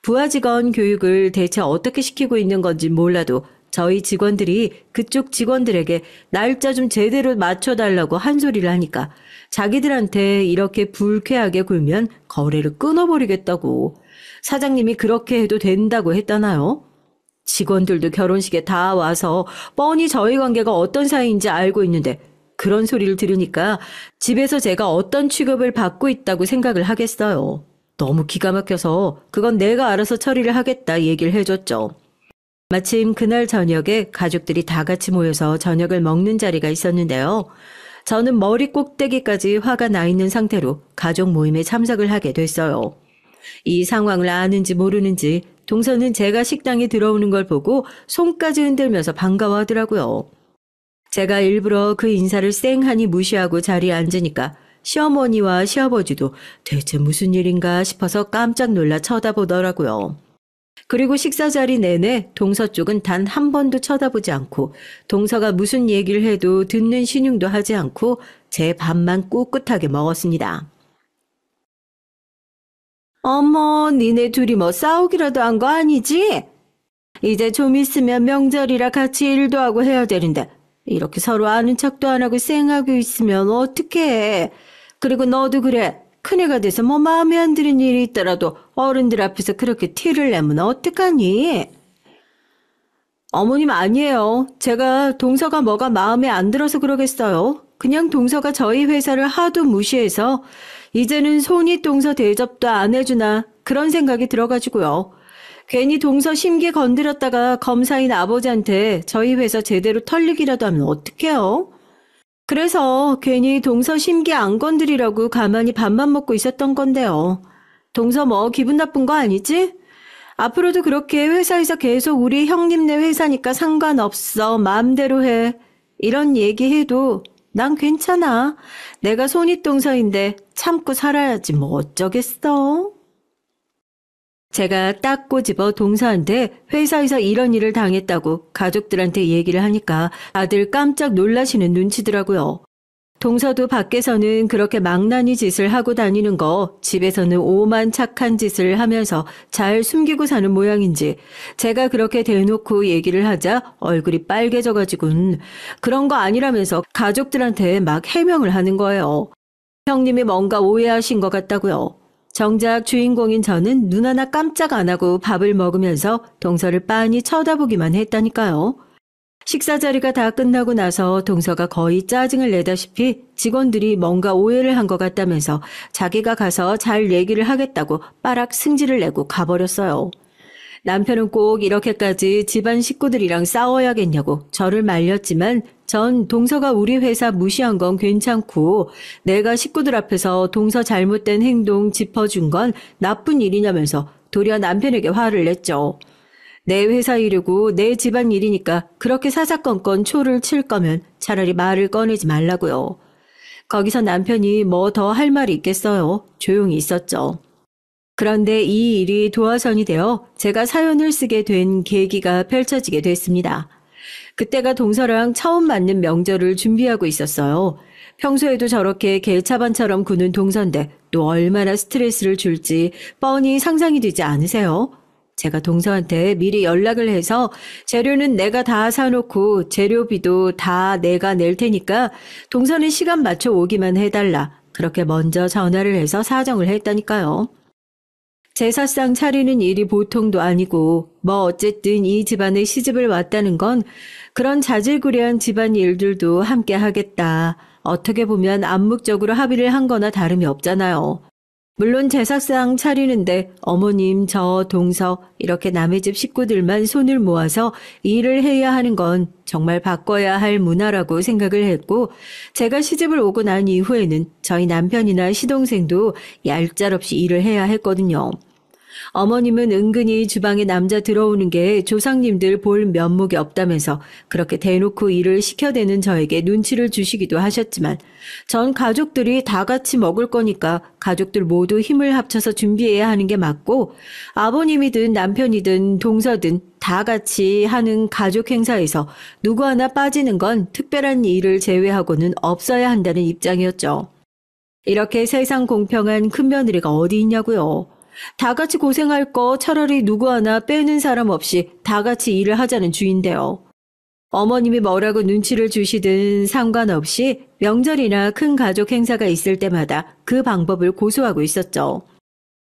부하 직원 교육을 대체 어떻게 시키고 있는 건지 몰라도 저희 직원들이 그쪽 직원들에게 날짜 좀 제대로 맞춰달라고 한 소리를 하니까 자기들한테 이렇게 불쾌하게 굴면 거래를 끊어버리겠다고. 사장님이 그렇게 해도 된다고 했다나요? 직원들도 결혼식에 다 와서 뻔히 저희 관계가 어떤 사이인지 알고 있는데 그런 소리를 들으니까 집에서 제가 어떤 취급을 받고 있다고 생각을 하겠어요. 너무 기가 막혀서 그건 내가 알아서 처리를 하겠다 얘기를 해줬죠. 마침 그날 저녁에 가족들이 다 같이 모여서 저녁을 먹는 자리가 있었는데요. 저는 머리 꼭대기까지 화가 나 있는 상태로 가족 모임에 참석을 하게 됐어요. 이 상황을 아는지 모르는지 동서는 제가 식당에 들어오는 걸 보고 손까지 흔들면서 반가워하더라고요. 제가 일부러 그 인사를 쌩하니 무시하고 자리에 앉으니까 시어머니와 시아버지도 대체 무슨 일인가 싶어서 깜짝 놀라 쳐다보더라고요. 그리고 식사 자리 내내 동서 쪽은 단 한 번도 쳐다보지 않고 동서가 무슨 얘기를 해도 듣는 신용도 하지 않고 제 밥만 꿋꿋하게 먹었습니다. 어머, 니네 둘이 뭐 싸우기라도 한 거 아니지? 이제 좀 있으면 명절이라 같이 일도 하고 해야 되는데 이렇게 서로 아는 척도 안 하고 쌩하고 있으면 어떡해. 그리고 너도 그래. 큰애가 돼서 뭐 마음에 안 드는 일이 있더라도 어른들 앞에서 그렇게 티를 내면 어떡하니? 어머님 아니에요. 제가 동서가 뭐가 마음에 안 들어서 그러겠어요. 그냥 동서가 저희 회사를 하도 무시해서 이제는 손이 동서 대접도 안 해주나 그런 생각이 들어가지고요. 괜히 동서 심기 건드렸다가 검사인 아버지한테 저희 회사 제대로 털리기라도 하면 어떡해요? 그래서 괜히 동서 심기 안 건드리라고 가만히 밥만 먹고 있었던 건데요. 동서 뭐 기분 나쁜 거 아니지? 앞으로도 그렇게 회사에서 계속 우리 형님네 회사니까 상관없어. 마음대로 해. 이런 얘기해도 난 괜찮아. 내가 손윗동서인데 참고 살아야지 뭐 어쩌겠어. 제가 딱 꼬집어 동서한테 회사에서 이런 일을 당했다고 가족들한테 얘기를 하니까 다들 깜짝 놀라시는 눈치더라고요. 동서도 밖에서는 그렇게 망나니 짓을 하고 다니는 거 집에서는 오만 착한 짓을 하면서 잘 숨기고 사는 모양인지 제가 그렇게 대놓고 얘기를 하자 얼굴이 빨개져가지고는 그런 거 아니라면서 가족들한테 막 해명을 하는 거예요. 형님이 뭔가 오해하신 것 같다고요. 정작 주인공인 저는 눈 하나 깜짝 안 하고 밥을 먹으면서 동서를 빤히 쳐다보기만 했다니까요. 식사 자리가 다 끝나고 나서 동서가 거의 짜증을 내다시피 직원들이 뭔가 오해를 한 것 같다면서 자기가 가서 잘 얘기를 하겠다고 빠락 승질을 내고 가버렸어요. 남편은 꼭 이렇게까지 집안 식구들이랑 싸워야겠냐고 저를 말렸지만 전 동서가 우리 회사 무시한 건 괜찮고 내가 식구들 앞에서 동서 잘못된 행동 짚어준 건 나쁜 일이냐면서 도리어 남편에게 화를 냈죠. 내 회사 일이고 내 집안 일이니까 그렇게 사사건건 초를 칠 거면 차라리 말을 꺼내지 말라고요. 거기서 남편이 뭐 더 할 말이 있겠어요. 조용히 있었죠. 그런데 이 일이 도화선이 되어 제가 사연을 쓰게 된 계기가 펼쳐지게 됐습니다. 그때가 동서랑 처음 맞는 명절을 준비하고 있었어요. 평소에도 저렇게 개차반처럼 구는 동서인데 또 얼마나 스트레스를 줄지 뻔히 상상이 되지 않으세요? 제가 동서한테 미리 연락을 해서 재료는 내가 다 사놓고 재료비도 다 내가 낼 테니까 동서는 시간 맞춰 오기만 해달라. 그렇게 먼저 전화를 해서 사정을 했다니까요. 제사상 차리는 일이 보통도 아니고 뭐 어쨌든 이 집안에 시집을 왔다는 건 그런 자질구레한 집안 일들도 함께 하겠다. 어떻게 보면 암묵적으로 합의를 한 거나 다름이 없잖아요. 물론 제사상 차리는데 어머님, 저, 동서 이렇게 남의 집 식구들만 손을 모아서 일을 해야 하는 건 정말 바꿔야 할 문화라고 생각을 했고 제가 시집을 오고 난 이후에는 저희 남편이나 시동생도 얄짤없이 일을 해야 했거든요. 어머님은 은근히 주방에 남자 들어오는 게 조상님들 볼 면목이 없다면서 그렇게 대놓고 일을 시켜대는 저에게 눈치를 주시기도 하셨지만 전 가족들이 다 같이 먹을 거니까 가족들 모두 힘을 합쳐서 준비해야 하는 게 맞고 아버님이든 남편이든 동서든 다 같이 하는 가족 행사에서 누구 하나 빠지는 건 특별한 일을 제외하고는 없어야 한다는 입장이었죠. 이렇게 세상 공평한 큰며느리가 어디 있냐고요. 다 같이 고생할 거 차라리 누구 하나 빼는 사람 없이 다 같이 일을 하자는 주인데요. 어머님이 뭐라고 눈치를 주시든 상관없이 명절이나 큰 가족 행사가 있을 때마다 그 방법을 고수하고 있었죠.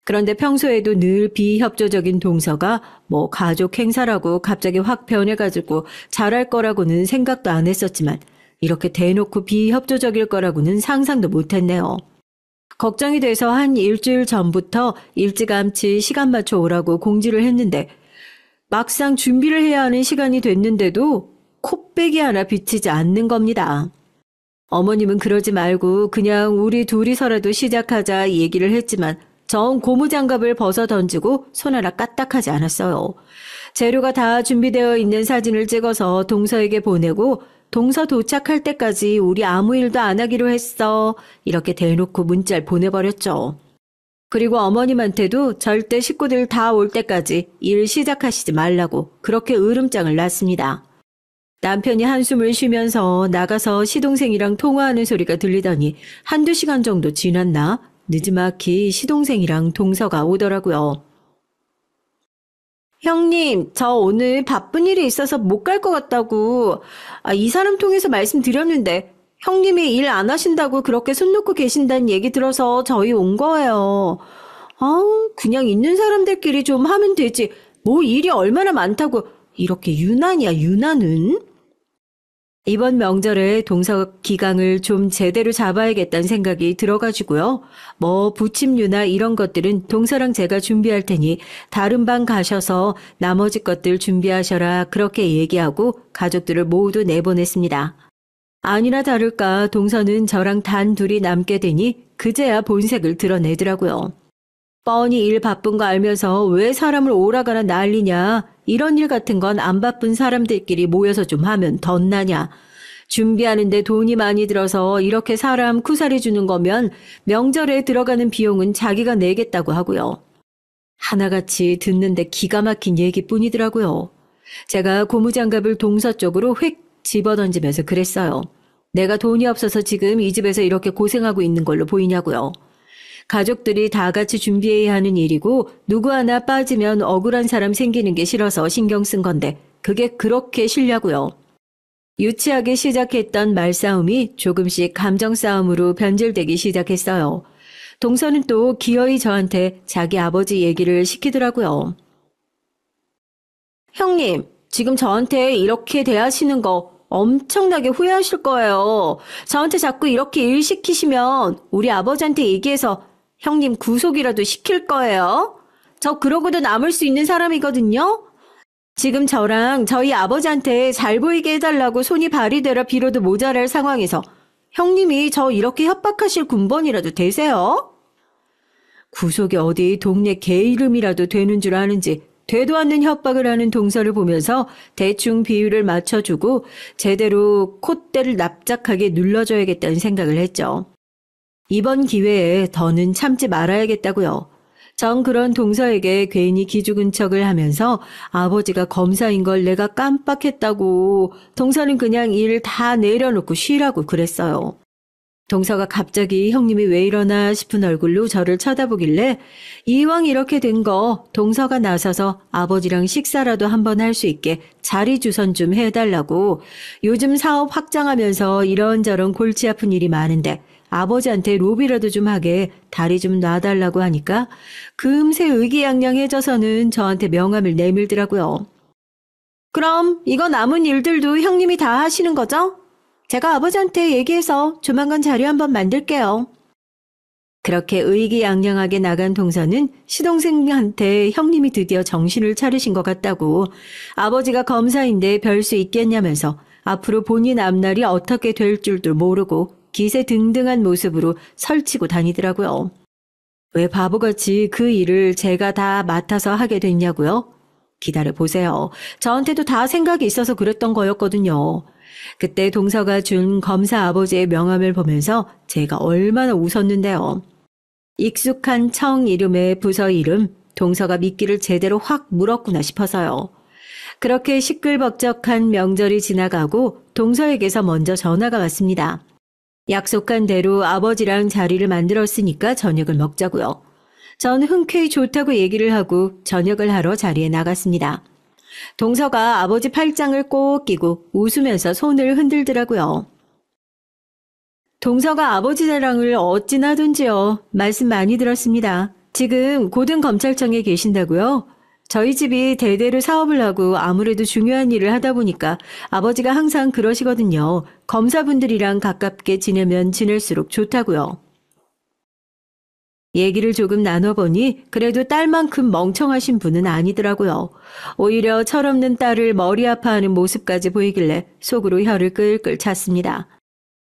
그런데 평소에도 늘 비협조적인 동서가 뭐 가족 행사라고 갑자기 확 변해가지고 잘할 거라고는 생각도 안 했었지만 이렇게 대놓고 비협조적일 거라고는 상상도 못했네요. 걱정이 돼서 한 일주일 전부터 일찌감치 시간 맞춰 오라고 공지를 했는데 막상 준비를 해야 하는 시간이 됐는데도 코빼기 하나 비치지 않는 겁니다. 어머님은 그러지 말고 그냥 우리 둘이서라도 시작하자 얘기를 했지만 전 고무장갑을 벗어 던지고 손 하나 까딱하지 않았어요. 재료가 다 준비되어 있는 사진을 찍어서 동서에게 보내고 동서 도착할 때까지 우리 아무 일도 안 하기로 했어. 이렇게 대놓고 문자를 보내버렸죠. 그리고 어머님한테도 절대 식구들 다 올 때까지 일 시작하시지 말라고 그렇게 으름장을 놨습니다. 남편이 한숨을 쉬면서 나가서 시동생이랑 통화하는 소리가 들리더니 한두 시간 정도 지났나 늦지막히 시동생이랑 동서가 오더라고요. 형님, 저 오늘 바쁜 일이 있어서 못 갈 것 같다고. 이 사람 통해서 말씀드렸는데 형님이 일 안 하신다고 그렇게 손 놓고 계신다는 얘기 들어서 저희 온 거예요. 그냥 있는 사람들끼리 좀 하면 되지. 뭐 일이 얼마나 많다고 이렇게 유난이야, 유난은? 이번 명절에 동서 기강을 좀 제대로 잡아야겠다는 생각이 들어가지고요. 뭐 부침류나 이런 것들은 동서랑 제가 준비할 테니 다른 방 가셔서 나머지 것들 준비하셔라 그렇게 얘기하고 가족들을 모두 내보냈습니다. 아니나 다를까 동서는 저랑 단 둘이 남게 되니 그제야 본색을 드러내더라고요. 뻔히 일 바쁜 거 알면서 왜 사람을 오라가라 난리냐. 이런 일 같은 건 안 바쁜 사람들끼리 모여서 좀 하면 덧나냐. 준비하는데 돈이 많이 들어서 이렇게 사람 쿠사리 주는 거면 명절에 들어가는 비용은 자기가 내겠다고 하고요. 하나같이 듣는데 기가 막힌 얘기뿐이더라고요. 제가 고무장갑을 동서 쪽으로 휙 집어던지면서 그랬어요. 내가 돈이 없어서 지금 이 집에서 이렇게 고생하고 있는 걸로 보이냐고요. 가족들이 다 같이 준비해야 하는 일이고 누구 하나 빠지면 억울한 사람 생기는 게 싫어서 신경 쓴 건데 그게 그렇게 싫냐고요. 유치하게 시작했던 말싸움이 조금씩 감정싸움으로 변질되기 시작했어요. 동서는 또 기어이 저한테 자기 아버지 얘기를 시키더라고요. 형님, 지금 저한테 이렇게 대하시는 거 엄청나게 후회하실 거예요. 저한테 자꾸 이렇게 일 시키시면 우리 아버지한테 얘기해서 형님 구속이라도 시킬 거예요. 저 그러고도 남을 수 있는 사람이거든요. 지금 저랑 저희 아버지한테 잘 보이게 해달라고 손이 발이 되라 빌어도 모자랄 상황에서 형님이 저 이렇게 협박하실 군번이라도 되세요? 구속이 어디 동네 개 이름이라도 되는 줄 아는지 되도 않는 협박을 하는 동서를 보면서 대충 비율을 맞춰주고 제대로 콧대를 납작하게 눌러줘야겠다는 생각을 했죠. 이번 기회에 더는 참지 말아야겠다고요. 전 그런 동서에게 괜히 기죽은 척을 하면서 아버지가 검사인 걸 내가 깜빡했다고 동서는 그냥 일 다 내려놓고 쉬라고 그랬어요. 동서가 갑자기 형님이 왜 이러나 싶은 얼굴로 저를 쳐다보길래 이왕 이렇게 된 거 동서가 나서서 아버지랑 식사라도 한번 할 수 있게 자리 주선 좀 해달라고 요즘 사업 확장하면서 이런저런 골치 아픈 일이 많은데 아버지한테 로비라도 좀 하게 다리 좀 놔달라고 하니까 금세 의기양양해져서는 저한테 명함을 내밀더라고요. 그럼 이거 남은 일들도 형님이 다 하시는 거죠? 제가 아버지한테 얘기해서 조만간 자료 한번 만들게요. 그렇게 의기양양하게 나간 동서는 시동생한테 형님이 드디어 정신을 차리신 것 같다고 아버지가 검사인데 별 수 있겠냐면서 앞으로 본인 앞날이 어떻게 될 줄도 모르고 기세등등한 모습으로 설치고 다니더라고요. 왜 바보같이 그 일을 제가 다 맡아서 하게 됐냐고요? 기다려보세요. 저한테도 다 생각이 있어서 그랬던 거였거든요. 그때 동서가 준 검사 아버지의 명함을 보면서 제가 얼마나 웃었는데요. 익숙한 청 이름의 부서 이름, 동서가 미끼를 제대로 확 물었구나 싶어서요. 그렇게 시끌벅적한 명절이 지나가고 동서에게서 먼저 전화가 왔습니다. 약속한 대로 아버지랑 자리를 만들었으니까 저녁을 먹자고요. 전 흔쾌히 좋다고 얘기를 하고 저녁을 하러 자리에 나갔습니다. 동서가 아버지 팔짱을 꼭 끼고 웃으면서 손을 흔들더라고요. 동서가 아버지 자랑을 어찌나 하던지요. 말씀 많이 들었습니다. 지금 고등검찰청에 계신다고요? 저희 집이 대대로 사업을 하고 아무래도 중요한 일을 하다 보니까 아버지가 항상 그러시거든요. 검사분들이랑 가깝게 지내면 지낼수록 좋다고요. 얘기를 조금 나눠보니 그래도 딸만큼 멍청하신 분은 아니더라고요. 오히려 철없는 딸을 머리 아파하는 모습까지 보이길래 속으로 혀를 끌끌 찼습니다.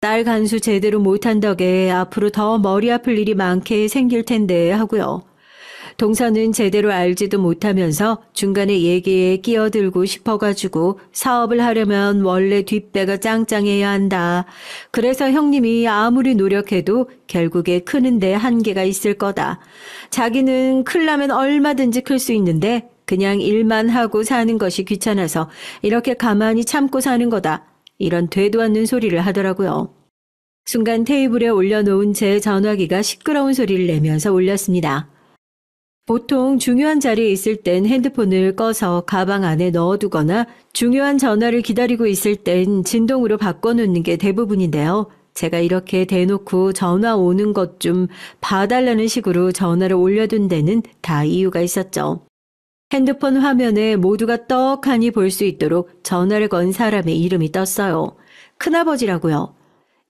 딸 간수 제대로 못한 덕에 앞으로 더 머리 아플 일이 많게 생길 텐데 하고요. 동서는 제대로 알지도 못하면서 중간에 얘기에 끼어들고 싶어가지고 사업을 하려면 원래 뒷배가 짱짱해야 한다. 그래서 형님이 아무리 노력해도 결국에 크는데 한계가 있을 거다. 자기는 크려면 얼마든지 클 수 있는데 그냥 일만 하고 사는 것이 귀찮아서 이렇게 가만히 참고 사는 거다. 이런 되도 않는 소리를 하더라고요. 순간 테이블에 올려놓은 제 전화기가 시끄러운 소리를 내면서 울렸습니다. 보통 중요한 자리에 있을 땐 핸드폰을 꺼서 가방 안에 넣어두거나 중요한 전화를 기다리고 있을 땐 진동으로 바꿔놓는 게 대부분인데요. 제가 이렇게 대놓고 전화 오는 것 좀 봐달라는 식으로 전화를 올려둔 데는 다 이유가 있었죠. 핸드폰 화면에 모두가 떡하니 볼 수 있도록 전화를 건 사람의 이름이 떴어요. 큰아버지라고요.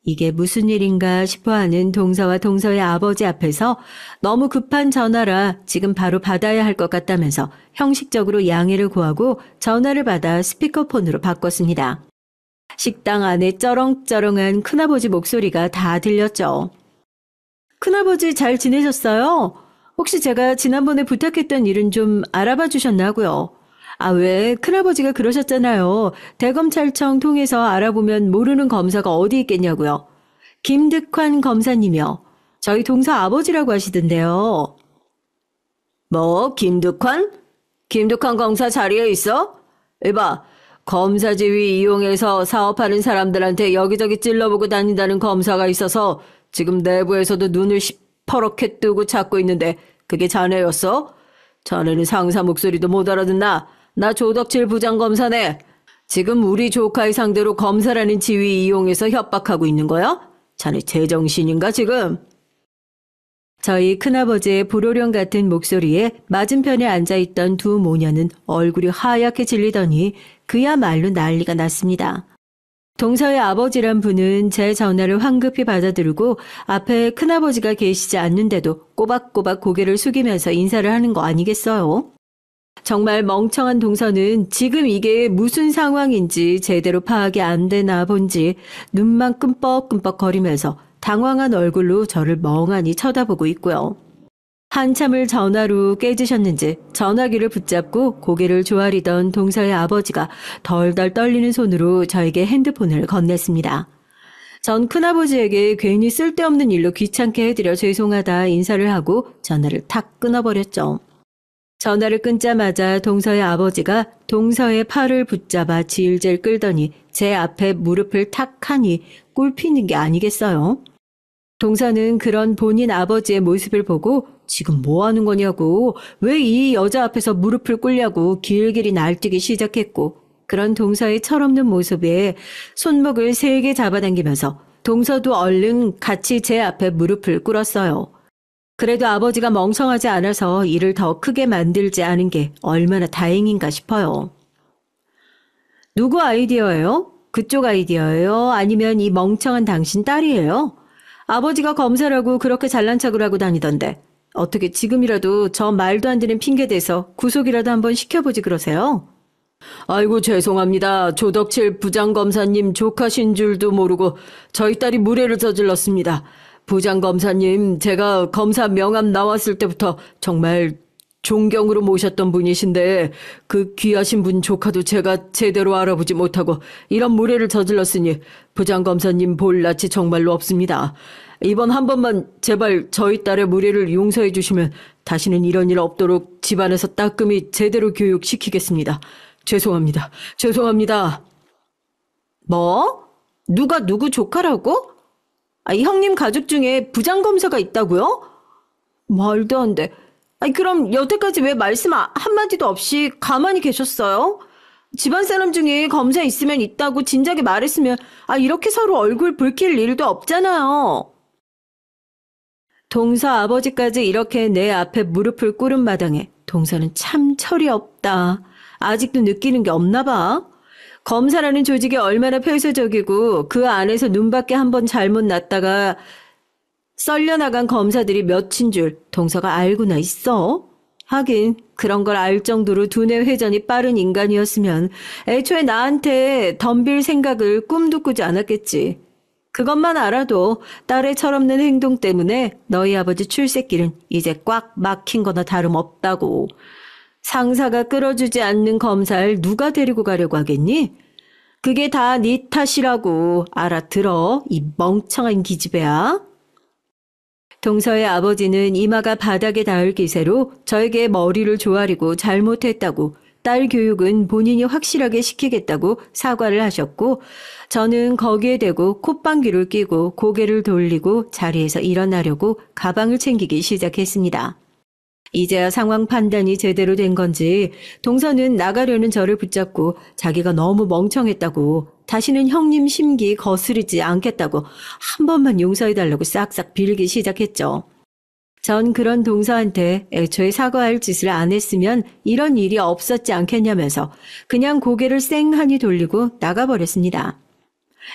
이게 무슨 일인가 싶어하는 동서와 동서의 아버지 앞에서 너무 급한 전화라 지금 바로 받아야 할 것 같다면서 형식적으로 양해를 구하고 전화를 받아 스피커폰으로 바꿨습니다. 식당 안에 쩌렁쩌렁한 큰아버지 목소리가 다 들렸죠. 큰아버지 잘 지내셨어요? 혹시 제가 지난번에 부탁했던 일은 좀 알아봐 주셨나 하고요. 왜 큰아버지가 그러셨잖아요. 대검찰청 통해서 알아보면 모르는 검사가 어디 있겠냐고요. 김득환 검사님이요. 저희 동서 아버지라고 하시던데요. 뭐 김득환? 김득환 검사 자리에 있어? 이봐, 검사 지위 이용해서 사업하는 사람들한테 여기저기 찔러보고 다닌다는 검사가 있어서 지금 내부에서도 눈을 시퍼렇게 뜨고 찾고 있는데 그게 자네였어? 자네는 상사 목소리도 못 알아듣나? 나 조덕칠 부장검사네. 지금 우리 조카의 상대로 검사라는 지위 이용해서 협박하고 있는 거야? 자네 제정신인가 지금? 저희 큰아버지의 불호령 같은 목소리에 맞은편에 앉아있던 두 모녀는 얼굴이 하얗게 질리더니 그야말로 난리가 났습니다. 동서의 아버지란 분은 제 전화를 황급히 받아들고 앞에 큰아버지가 계시지 않는데도 꼬박꼬박 고개를 숙이면서 인사를 하는 거 아니겠어요? 정말 멍청한 동서는 지금 이게 무슨 상황인지 제대로 파악이 안 되나 본지 눈만 끔뻑끔뻑 거리면서 당황한 얼굴로 저를 멍하니 쳐다보고 있고요. 한참을 전화로 깨지셨는지 전화기를 붙잡고 고개를 조아리던 동서의 아버지가 덜덜 떨리는 손으로 저에게 핸드폰을 건넸습니다. 전 큰아버지에게 괜히 쓸데없는 일로 귀찮게 해드려 죄송하다 인사를 하고 전화를 탁 끊어버렸죠. 전화를 끊자마자 동서의 아버지가 동서의 팔을 붙잡아 질질 끌더니 제 앞에 무릎을 탁 하니 꿀피는 게 아니겠어요? 동서는 그런 본인 아버지의 모습을 보고 지금 뭐 하는 거냐고, 왜 이 여자 앞에서 무릎을 꿇냐고 길길이 날뛰기 시작했고, 그런 동서의 철없는 모습에 손목을 세게 잡아당기면서 동서도 얼른 같이 제 앞에 무릎을 꿇었어요. 그래도 아버지가 멍청하지 않아서 일을 더 크게 만들지 않은 게 얼마나 다행인가 싶어요. 누구 아이디어예요? 그쪽 아이디어예요? 아니면 이 멍청한 당신 딸이에요? 아버지가 검사라고 그렇게 잘난 척을 하고 다니던데 어떻게 지금이라도 저 말도 안 되는 핑계 대서 구속이라도 한번 시켜보지 그러세요? 아이고 죄송합니다. 조덕칠 부장검사님 조카신 줄도 모르고 저희 딸이 무례를 저질렀습니다. 부장검사님, 제가 검사 명함 나왔을 때부터 정말 존경으로 모셨던 분이신데 그 귀하신 분 조카도 제가 제대로 알아보지 못하고 이런 무례를 저질렀으니 부장검사님 볼 낯이 정말로 없습니다. 이번 한 번만 제발 저희 딸의 무례를 용서해 주시면 다시는 이런 일 없도록 집안에서 따끔히 제대로 교육시키겠습니다. 죄송합니다. 죄송합니다. 뭐? 누가 누구 조카라고? 이 형님 가족 중에 부장검사가 있다고요? 말도 안 돼. 그럼 여태까지 왜 말씀 한마디도 없이 가만히 계셨어요? 집안 사람 중에 검사 있으면 있다고 진작에 말했으면 이렇게 서로 얼굴 붉힐 일도 없잖아요. 동서 아버지까지 이렇게 내 앞에 무릎을 꿇은 마당에 동서는 참 철이 없다. 아직도 느끼는 게 없나 봐. 검사라는 조직이 얼마나 폐쇄적이고 그 안에서 눈밖에 한번 잘못 났다가 썰려나간 검사들이 몇인 줄 동서가 알고나 있어? 하긴 그런 걸 알 정도로 두뇌 회전이 빠른 인간이었으면 애초에 나한테 덤빌 생각을 꿈도 꾸지 않았겠지. 그것만 알아도 딸의 철없는 행동 때문에 너희 아버지 출세길은 이제 꽉 막힌 거나 다름없다고. 상사가 끌어주지 않는 검사를 누가 데리고 가려고 하겠니? 그게 다 네 탓이라고 알아들어, 이 멍청한 기집애야. 동서의 아버지는 이마가 바닥에 닿을 기세로 저에게 머리를 조아리고 잘못했다고 딸 교육은 본인이 확실하게 시키겠다고 사과를 하셨고 저는 거기에 대고 콧방귀를 뀌고 고개를 돌리고 자리에서 일어나려고 가방을 챙기기 시작했습니다. 이제야 상황 판단이 제대로 된 건지 동서는 나가려는 저를 붙잡고 자기가 너무 멍청했다고 다시는 형님 심기 거스르지 않겠다고 한 번만 용서해달라고 싹싹 빌기 시작했죠. 전 그런 동서한테 애초에 사과할 짓을 안 했으면 이런 일이 없었지 않겠냐면서 그냥 고개를 쌩하니 돌리고 나가버렸습니다.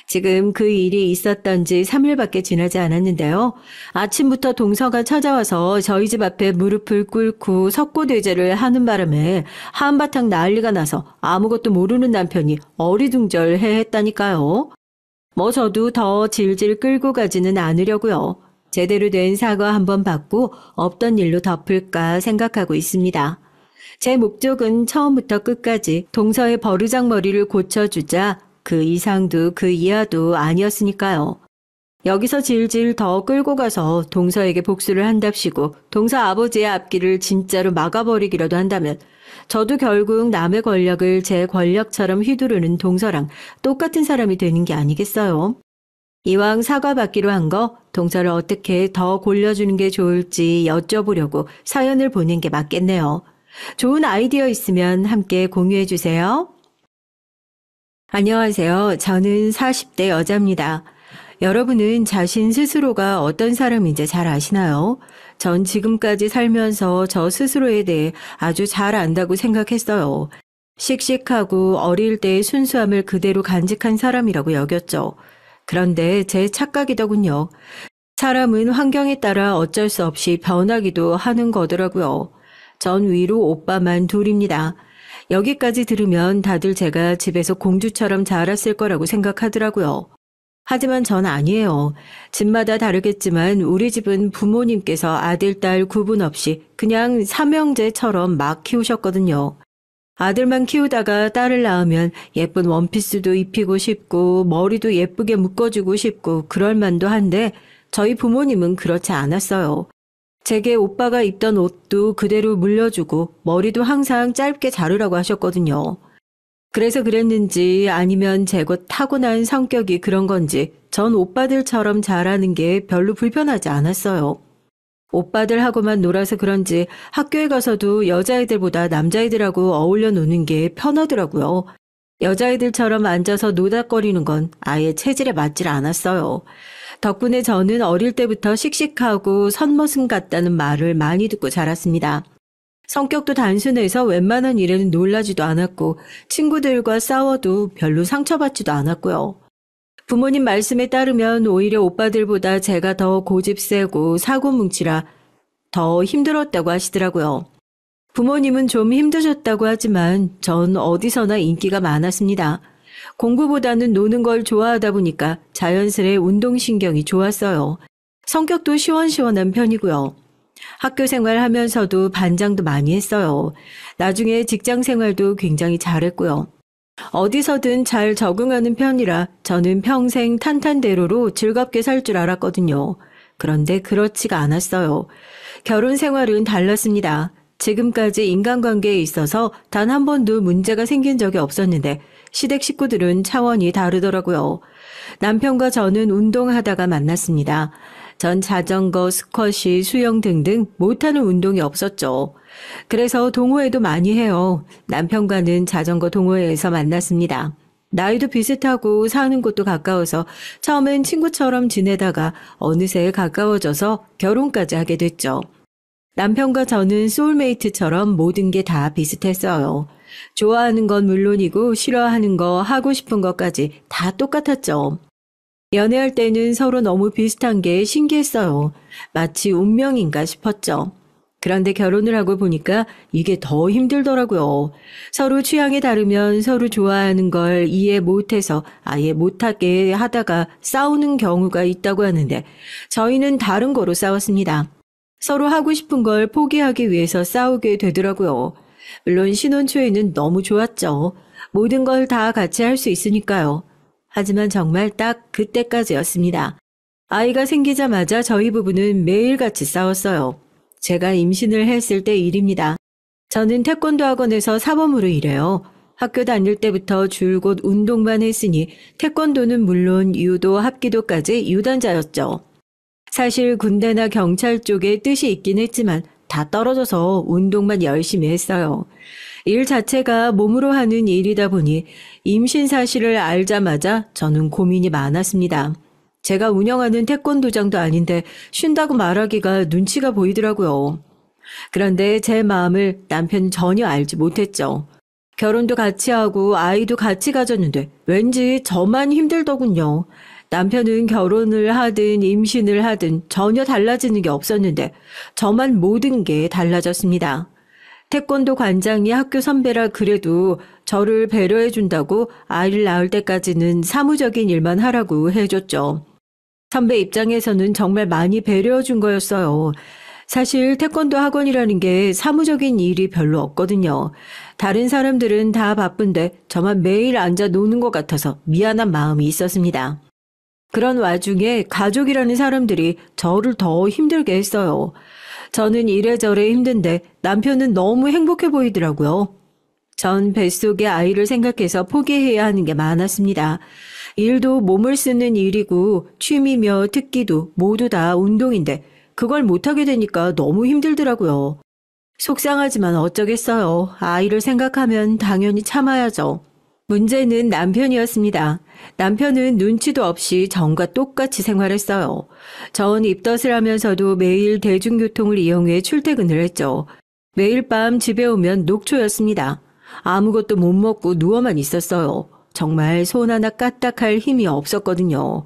지금 그 일이 있었던 지 3일밖에 지나지 않았는데요. 아침부터 동서가 찾아와서 저희 집 앞에 무릎을 꿇고 석고대죄를 하는 바람에 한바탕 난리가 나서 아무것도 모르는 남편이 어리둥절해 했다니까요. 뭐 저도 더 질질 끌고 가지는 않으려고요. 제대로 된 사과 한번 받고 없던 일로 덮을까 생각하고 있습니다. 제 목적은 처음부터 끝까지 동서의 버르장머리를 고쳐주자 그 이상도 그 이하도 아니었으니까요. 여기서 질질 더 끌고 가서 동서에게 복수를 한답시고 동서 아버지의 앞길을 진짜로 막아버리기라도 한다면 저도 결국 남의 권력을 제 권력처럼 휘두르는 동서랑 똑같은 사람이 되는 게 아니겠어요. 이왕 사과받기로 한 거 동서를 어떻게 더 골려주는 게 좋을지 여쭤보려고 사연을 보낸 게 맞겠네요. 좋은 아이디어 있으면 함께 공유해 주세요. 안녕하세요. 저는 40대 여자입니다. 여러분은 자신 스스로가 어떤 사람인지 잘 아시나요? 전 지금까지 살면서 저 스스로에 대해 아주 잘 안다고 생각했어요. 씩씩하고 어릴 때의 순수함을 그대로 간직한 사람이라고 여겼죠. 그런데 제 착각이더군요. 사람은 환경에 따라 어쩔 수 없이 변하기도 하는 거더라고요. 전 위로 오빠만 둘입니다. 여기까지 들으면 다들 제가 집에서 공주처럼 자랐을 거라고 생각하더라고요. 하지만 전 아니에요. 집마다 다르겠지만 우리 집은 부모님께서 아들, 딸 구분 없이 그냥 삼형제처럼 막 키우셨거든요. 아들만 키우다가 딸을 낳으면 예쁜 원피스도 입히고 싶고 머리도 예쁘게 묶어주고 싶고 그럴 만도 한데 저희 부모님은 그렇지 않았어요. 제게 오빠가 입던 옷도 그대로 물려주고 머리도 항상 짧게 자르라고 하셨거든요. 그래서 그랬는지 아니면 제 곧 타고난 성격이 그런 건지 전 오빠들처럼 잘하는 게 별로 불편하지 않았어요. 오빠들하고만 놀아서 그런지 학교에 가서도 여자애들보다 남자애들하고 어울려 노는 게 편하더라고요. 여자애들처럼 앉아서 노닥거리는 건 아예 체질에 맞질 않았어요. 덕분에 저는 어릴 때부터 씩씩하고 선머슴 같다는 말을 많이 듣고 자랐습니다. 성격도 단순해서 웬만한 일에는 놀라지도 않았고 친구들과 싸워도 별로 상처받지도 않았고요. 부모님 말씀에 따르면 오히려 오빠들보다 제가 더 고집세고 사고뭉치라 더 힘들었다고 하시더라고요. 부모님은 좀 힘드셨다고 하지만 전 어디서나 인기가 많았습니다. 공부보다는 노는 걸 좋아하다 보니까 자연스레 운동신경이 좋았어요. 성격도 시원시원한 편이고요. 학교 생활하면서도 반장도 많이 했어요. 나중에 직장 생활도 굉장히 잘했고요. 어디서든 잘 적응하는 편이라 저는 평생 탄탄대로로 즐겁게 살 줄 알았거든요. 그런데 그렇지가 않았어요. 결혼 생활은 달랐습니다. 지금까지 인간관계에 있어서 단 한 번도 문제가 생긴 적이 없었는데 시댁 식구들은 차원이 다르더라고요. 남편과 저는 운동하다가 만났습니다. 전 자전거, 스쿼시, 수영 등등 못하는 운동이 없었죠. 그래서 동호회도 많이 해요. 남편과는 자전거 동호회에서 만났습니다. 나이도 비슷하고 사는 곳도 가까워서 처음엔 친구처럼 지내다가 어느새 가까워져서 결혼까지 하게 됐죠. 남편과 저는 소울메이트처럼 모든 게 다 비슷했어요. 좋아하는 건 물론이고 싫어하는 거, 하고 싶은 것까지 다 똑같았죠. 연애할 때는 서로 너무 비슷한 게 신기했어요. 마치 운명인가 싶었죠. 그런데 결혼을 하고 보니까 이게 더 힘들더라고요. 서로 취향이 다르면 서로 좋아하는 걸 이해 못해서 아예 못하게 하다가 싸우는 경우가 있다고 하는데 저희는 다른 거로 싸웠습니다. 서로 하고 싶은 걸 포기하기 위해서 싸우게 되더라고요. 물론 신혼 초에는 너무 좋았죠. 모든 걸 다 같이 할 수 있으니까요. 하지만 정말 딱 그때까지였습니다. 아이가 생기자마자 저희 부부는 매일같이 싸웠어요. 제가 임신을 했을 때 일입니다. 저는 태권도 학원에서 사범으로 일해요. 학교 다닐 때부터 줄곧 운동만 했으니 태권도는 물론 유도, 합기도까지 유단자였죠. 사실 군대나 경찰 쪽에 뜻이 있긴 했지만 다 떨어져서 운동만 열심히 했어요. 일 자체가 몸으로 하는 일이다 보니 임신 사실을 알자마자 저는 고민이 많았습니다. 제가 운영하는 태권도장도 아닌데 쉰다고 말하기가 눈치가 보이더라고요. 그런데 제 마음을 남편은 전혀 알지 못했죠. 결혼도 같이 하고 아이도 같이 가졌는데 왠지 저만 힘들더군요. 남편은 결혼을 하든 임신을 하든 전혀 달라지는 게 없었는데 저만 모든 게 달라졌습니다. 태권도 관장이 학교 선배라 그래도 저를 배려해 준다고 아이를 낳을 때까지는 사무적인 일만 하라고 해줬죠. 선배 입장에서는 정말 많이 배려해 준 거였어요. 사실 태권도 학원이라는 게 사무적인 일이 별로 없거든요. 다른 사람들은 다 바쁜데 저만 매일 앉아 노는 것 같아서 미안한 마음이 있었습니다. 그런 와중에 가족이라는 사람들이 저를 더 힘들게 했어요. 저는 이래저래 힘든데 남편은 너무 행복해 보이더라고요. 전 뱃속에 아이를 생각해서 포기해야 하는 게 많았습니다. 일도 몸을 쓰는 일이고 취미며 특기도 모두 다 운동인데 그걸 못하게 되니까 너무 힘들더라고요. 속상하지만 어쩌겠어요. 아이를 생각하면 당연히 참아야죠. 문제는 남편이었습니다. 남편은 눈치도 없이 전과 똑같이 생활했어요. 전 입덧을 하면서도 매일 대중교통을 이용해 출퇴근을 했죠. 매일 밤 집에 오면 녹초였습니다. 아무것도 못 먹고 누워만 있었어요. 정말 손 하나 까딱할 힘이 없었거든요.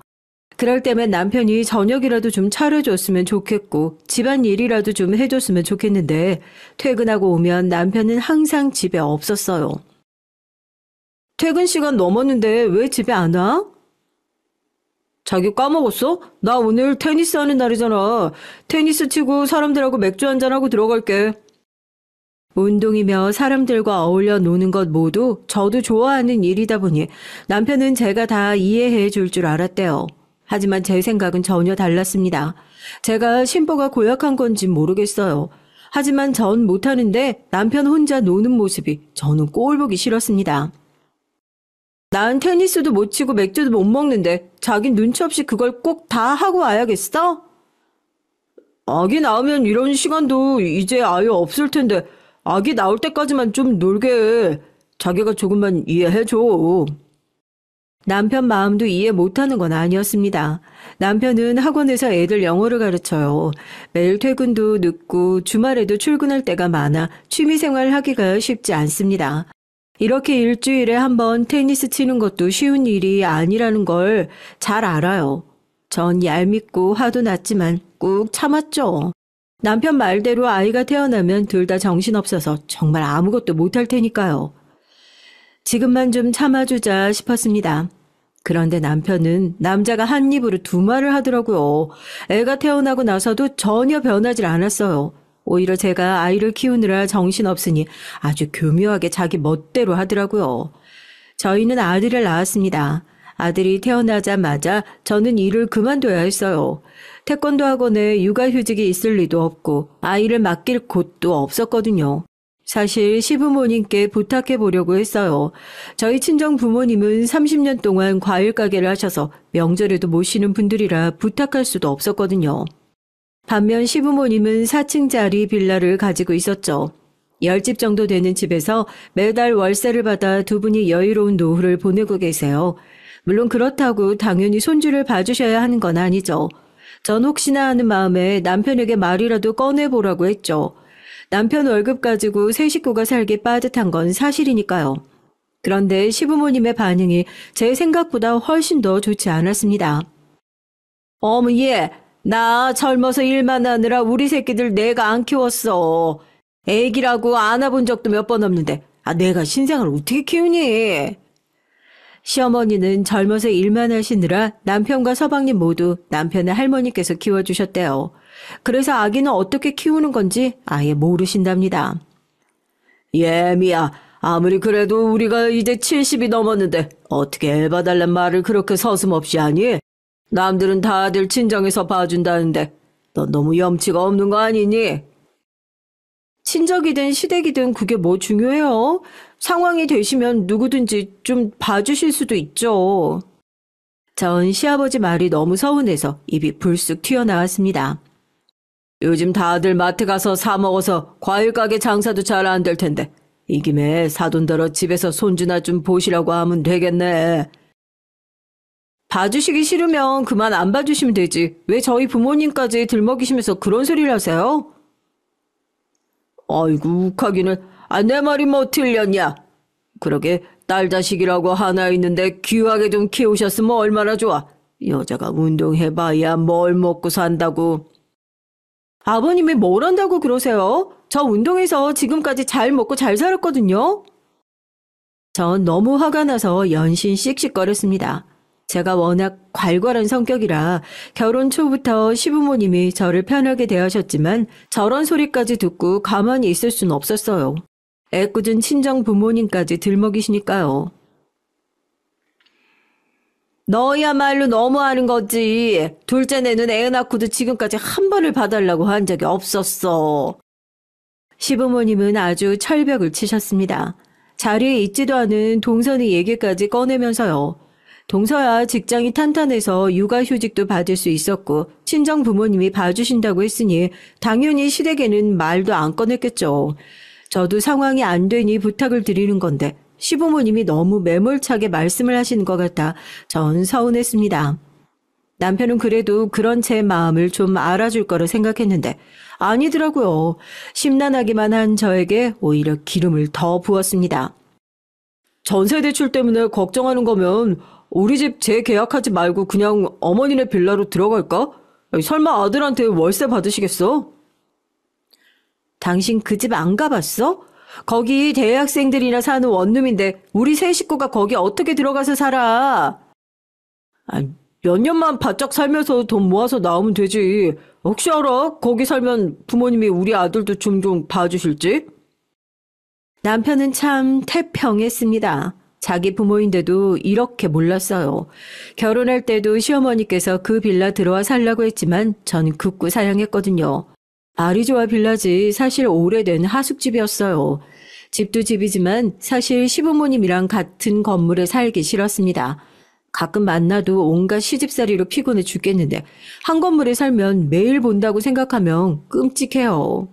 그럴 때면 남편이 저녁이라도 좀 차려줬으면 좋겠고 집안일이라도 좀 해줬으면 좋겠는데 퇴근하고 오면 남편은 항상 집에 없었어요. 퇴근 시간 넘었는데 왜 집에 안 와? 자기 까먹었어? 나 오늘 테니스 하는 날이잖아. 테니스 치고 사람들하고 맥주 한잔하고 들어갈게. 운동이며 사람들과 어울려 노는 것 모두 저도 좋아하는 일이다 보니 남편은 제가 다 이해해 줄 줄 알았대요. 하지만 제 생각은 전혀 달랐습니다. 제가 심보가 고약한 건지 모르겠어요. 하지만 전 못하는데 남편 혼자 노는 모습이 저는 꼴 보기 싫었습니다. 난 테니스도 못 치고 맥주도 못 먹는데 자긴 눈치 없이 그걸 꼭 다 하고 와야겠어? 아기 낳으면 이런 시간도 이제 아예 없을 텐데 아기 나올 때까지만 좀 놀게 해. 자기가 조금만 이해해줘. 남편 마음도 이해 못하는 건 아니었습니다. 남편은 학원에서 애들 영어를 가르쳐요. 매일 퇴근도 늦고 주말에도 출근할 때가 많아 취미생활 하기가 쉽지 않습니다. 이렇게 일주일에 한 번 테니스 치는 것도 쉬운 일이 아니라는 걸 잘 알아요. 전 얄밉고 화도 났지만 꾹 참았죠. 남편 말대로 아이가 태어나면 둘 다 정신없어서 정말 아무것도 못할 테니까요. 지금만 좀 참아주자 싶었습니다. 그런데 남편은 남자가 한 입으로 두 말을 하더라고요. 애가 태어나고 나서도 전혀 변하질 않았어요. 오히려 제가 아이를 키우느라 정신없으니 아주 교묘하게 자기 멋대로 하더라고요. 저희는 아들을 낳았습니다. 아들이 태어나자마자 저는 일을 그만둬야 했어요. 태권도 학원에 육아휴직이 있을 리도 없고 아이를 맡길 곳도 없었거든요. 사실 시부모님께 부탁해 보려고 했어요. 저희 친정 부모님은 30년 동안 과일 가게를 하셔서 명절에도 모시는 분들이라 부탁할 수도 없었거든요. 반면 시부모님은 4층짜리 빌라를 가지고 있었죠. 10집 정도 되는 집에서 매달 월세를 받아 두 분이 여유로운 노후를 보내고 계세요. 물론 그렇다고 당연히 손주를 봐주셔야 하는 건 아니죠. 전 혹시나 하는 마음에 남편에게 말이라도 꺼내보라고 했죠. 남편 월급 가지고 세 식구가 살기 빠듯한 건 사실이니까요. 그런데 시부모님의 반응이 제 생각보다 훨씬 더 좋지 않았습니다. 어머 얘, 나 젊어서 일만 하느라 우리 새끼들 내가 안 키웠어. 애기라고 안아본 적도 몇 번 없는데 내가 신생을 어떻게 키우니? 시어머니는 젊어서 일만 하시느라 남편과 서방님 모두 남편의 할머니께서 키워주셨대요. 그래서 아기는 어떻게 키우는 건지 아예 모르신답니다. 예미야, 아무리 그래도 우리가 이제 70이 넘었는데 어떻게 애 봐달란 말을 그렇게 서슴없이 하니? 남들은 다들 친정에서 봐준다는데 넌 너무 염치가 없는 거 아니니? 친정이든 시댁이든 그게 뭐 중요해요? 상황이 되시면 누구든지 좀 봐주실 수도 있죠. 전 시아버지 말이 너무 서운해서 입이 불쑥 튀어나왔습니다. 요즘 다들 마트 가서 사 먹어서 과일 가게 장사도 잘 안 될 텐데 이 김에 사돈더러 집에서 손주나 좀 보시라고 하면 되겠네. 봐주시기 싫으면 그만 안 봐주시면 되지. 왜 저희 부모님까지 들먹이시면서 그런 소리를 하세요? 아이고 욱하기는 내 말이 뭐 틀렸냐. 그러게 딸 자식이라고 하나 있는데 귀하게 좀 키우셨으면 얼마나 좋아. 여자가 운동해봐야 뭘 먹고 산다고. 아버님이 뭘 한다고 그러세요? 저 운동해서 지금까지 잘 먹고 잘 살았거든요. 전 너무 화가 나서 연신 씩씩거렸습니다. 제가 워낙 괄괄한 성격이라 결혼 초부터 시부모님이 저를 편하게 대하셨지만 저런 소리까지 듣고 가만히 있을 순 없었어요. 애꿎은 친정 부모님까지 들먹이시니까요. 너야말로 너무하는 거지. 둘째내는 애 낳고도 지금까지 한 번을 봐달라고 한 적이 없었어. 시부모님은 아주 철벽을 치셨습니다. 자리에 있지도 않은 동선이 얘기까지 꺼내면서요. 동서야 직장이 탄탄해서 육아휴직도 받을 수 있었고 친정 부모님이 봐주신다고 했으니 당연히 시댁에는 말도 안 꺼냈겠죠. 저도 상황이 안 되니 부탁을 드리는 건데 시부모님이 너무 매몰차게 말씀을 하시는 것 같아 전 서운했습니다. 남편은 그래도 그런 제 마음을 좀 알아줄 거라 생각했는데 아니더라고요. 심란하기만 한 저에게 오히려 기름을 더 부었습니다. 전세 대출 때문에 걱정하는 거면 우리 집 재계약하지 말고 그냥 어머니네 빌라로 들어갈까? 설마 아들한테 월세 받으시겠어? 당신 그 집 안 가봤어? 거기 대학생들이나 사는 원룸인데 우리 세 식구가 거기 어떻게 들어가서 살아? 몇 년만 바짝 살면서 돈 모아서 나오면 되지. 혹시 알아? 거기 살면 부모님이 우리 아들도 좀 봐주실지? 남편은 참 태평했습니다. 자기 부모인데도 이렇게 몰랐어요. 결혼할 때도 시어머니께서 그 빌라 들어와 살라고 했지만 전 극구 사양했거든요. 말이 좋아 빌라지 사실 오래된 하숙집이었어요. 집도 집이지만 사실 시부모님이랑 같은 건물에 살기 싫었습니다. 가끔 만나도 온갖 시집살이로 피곤해 죽겠는데 한 건물에 살면 매일 본다고 생각하면 끔찍해요.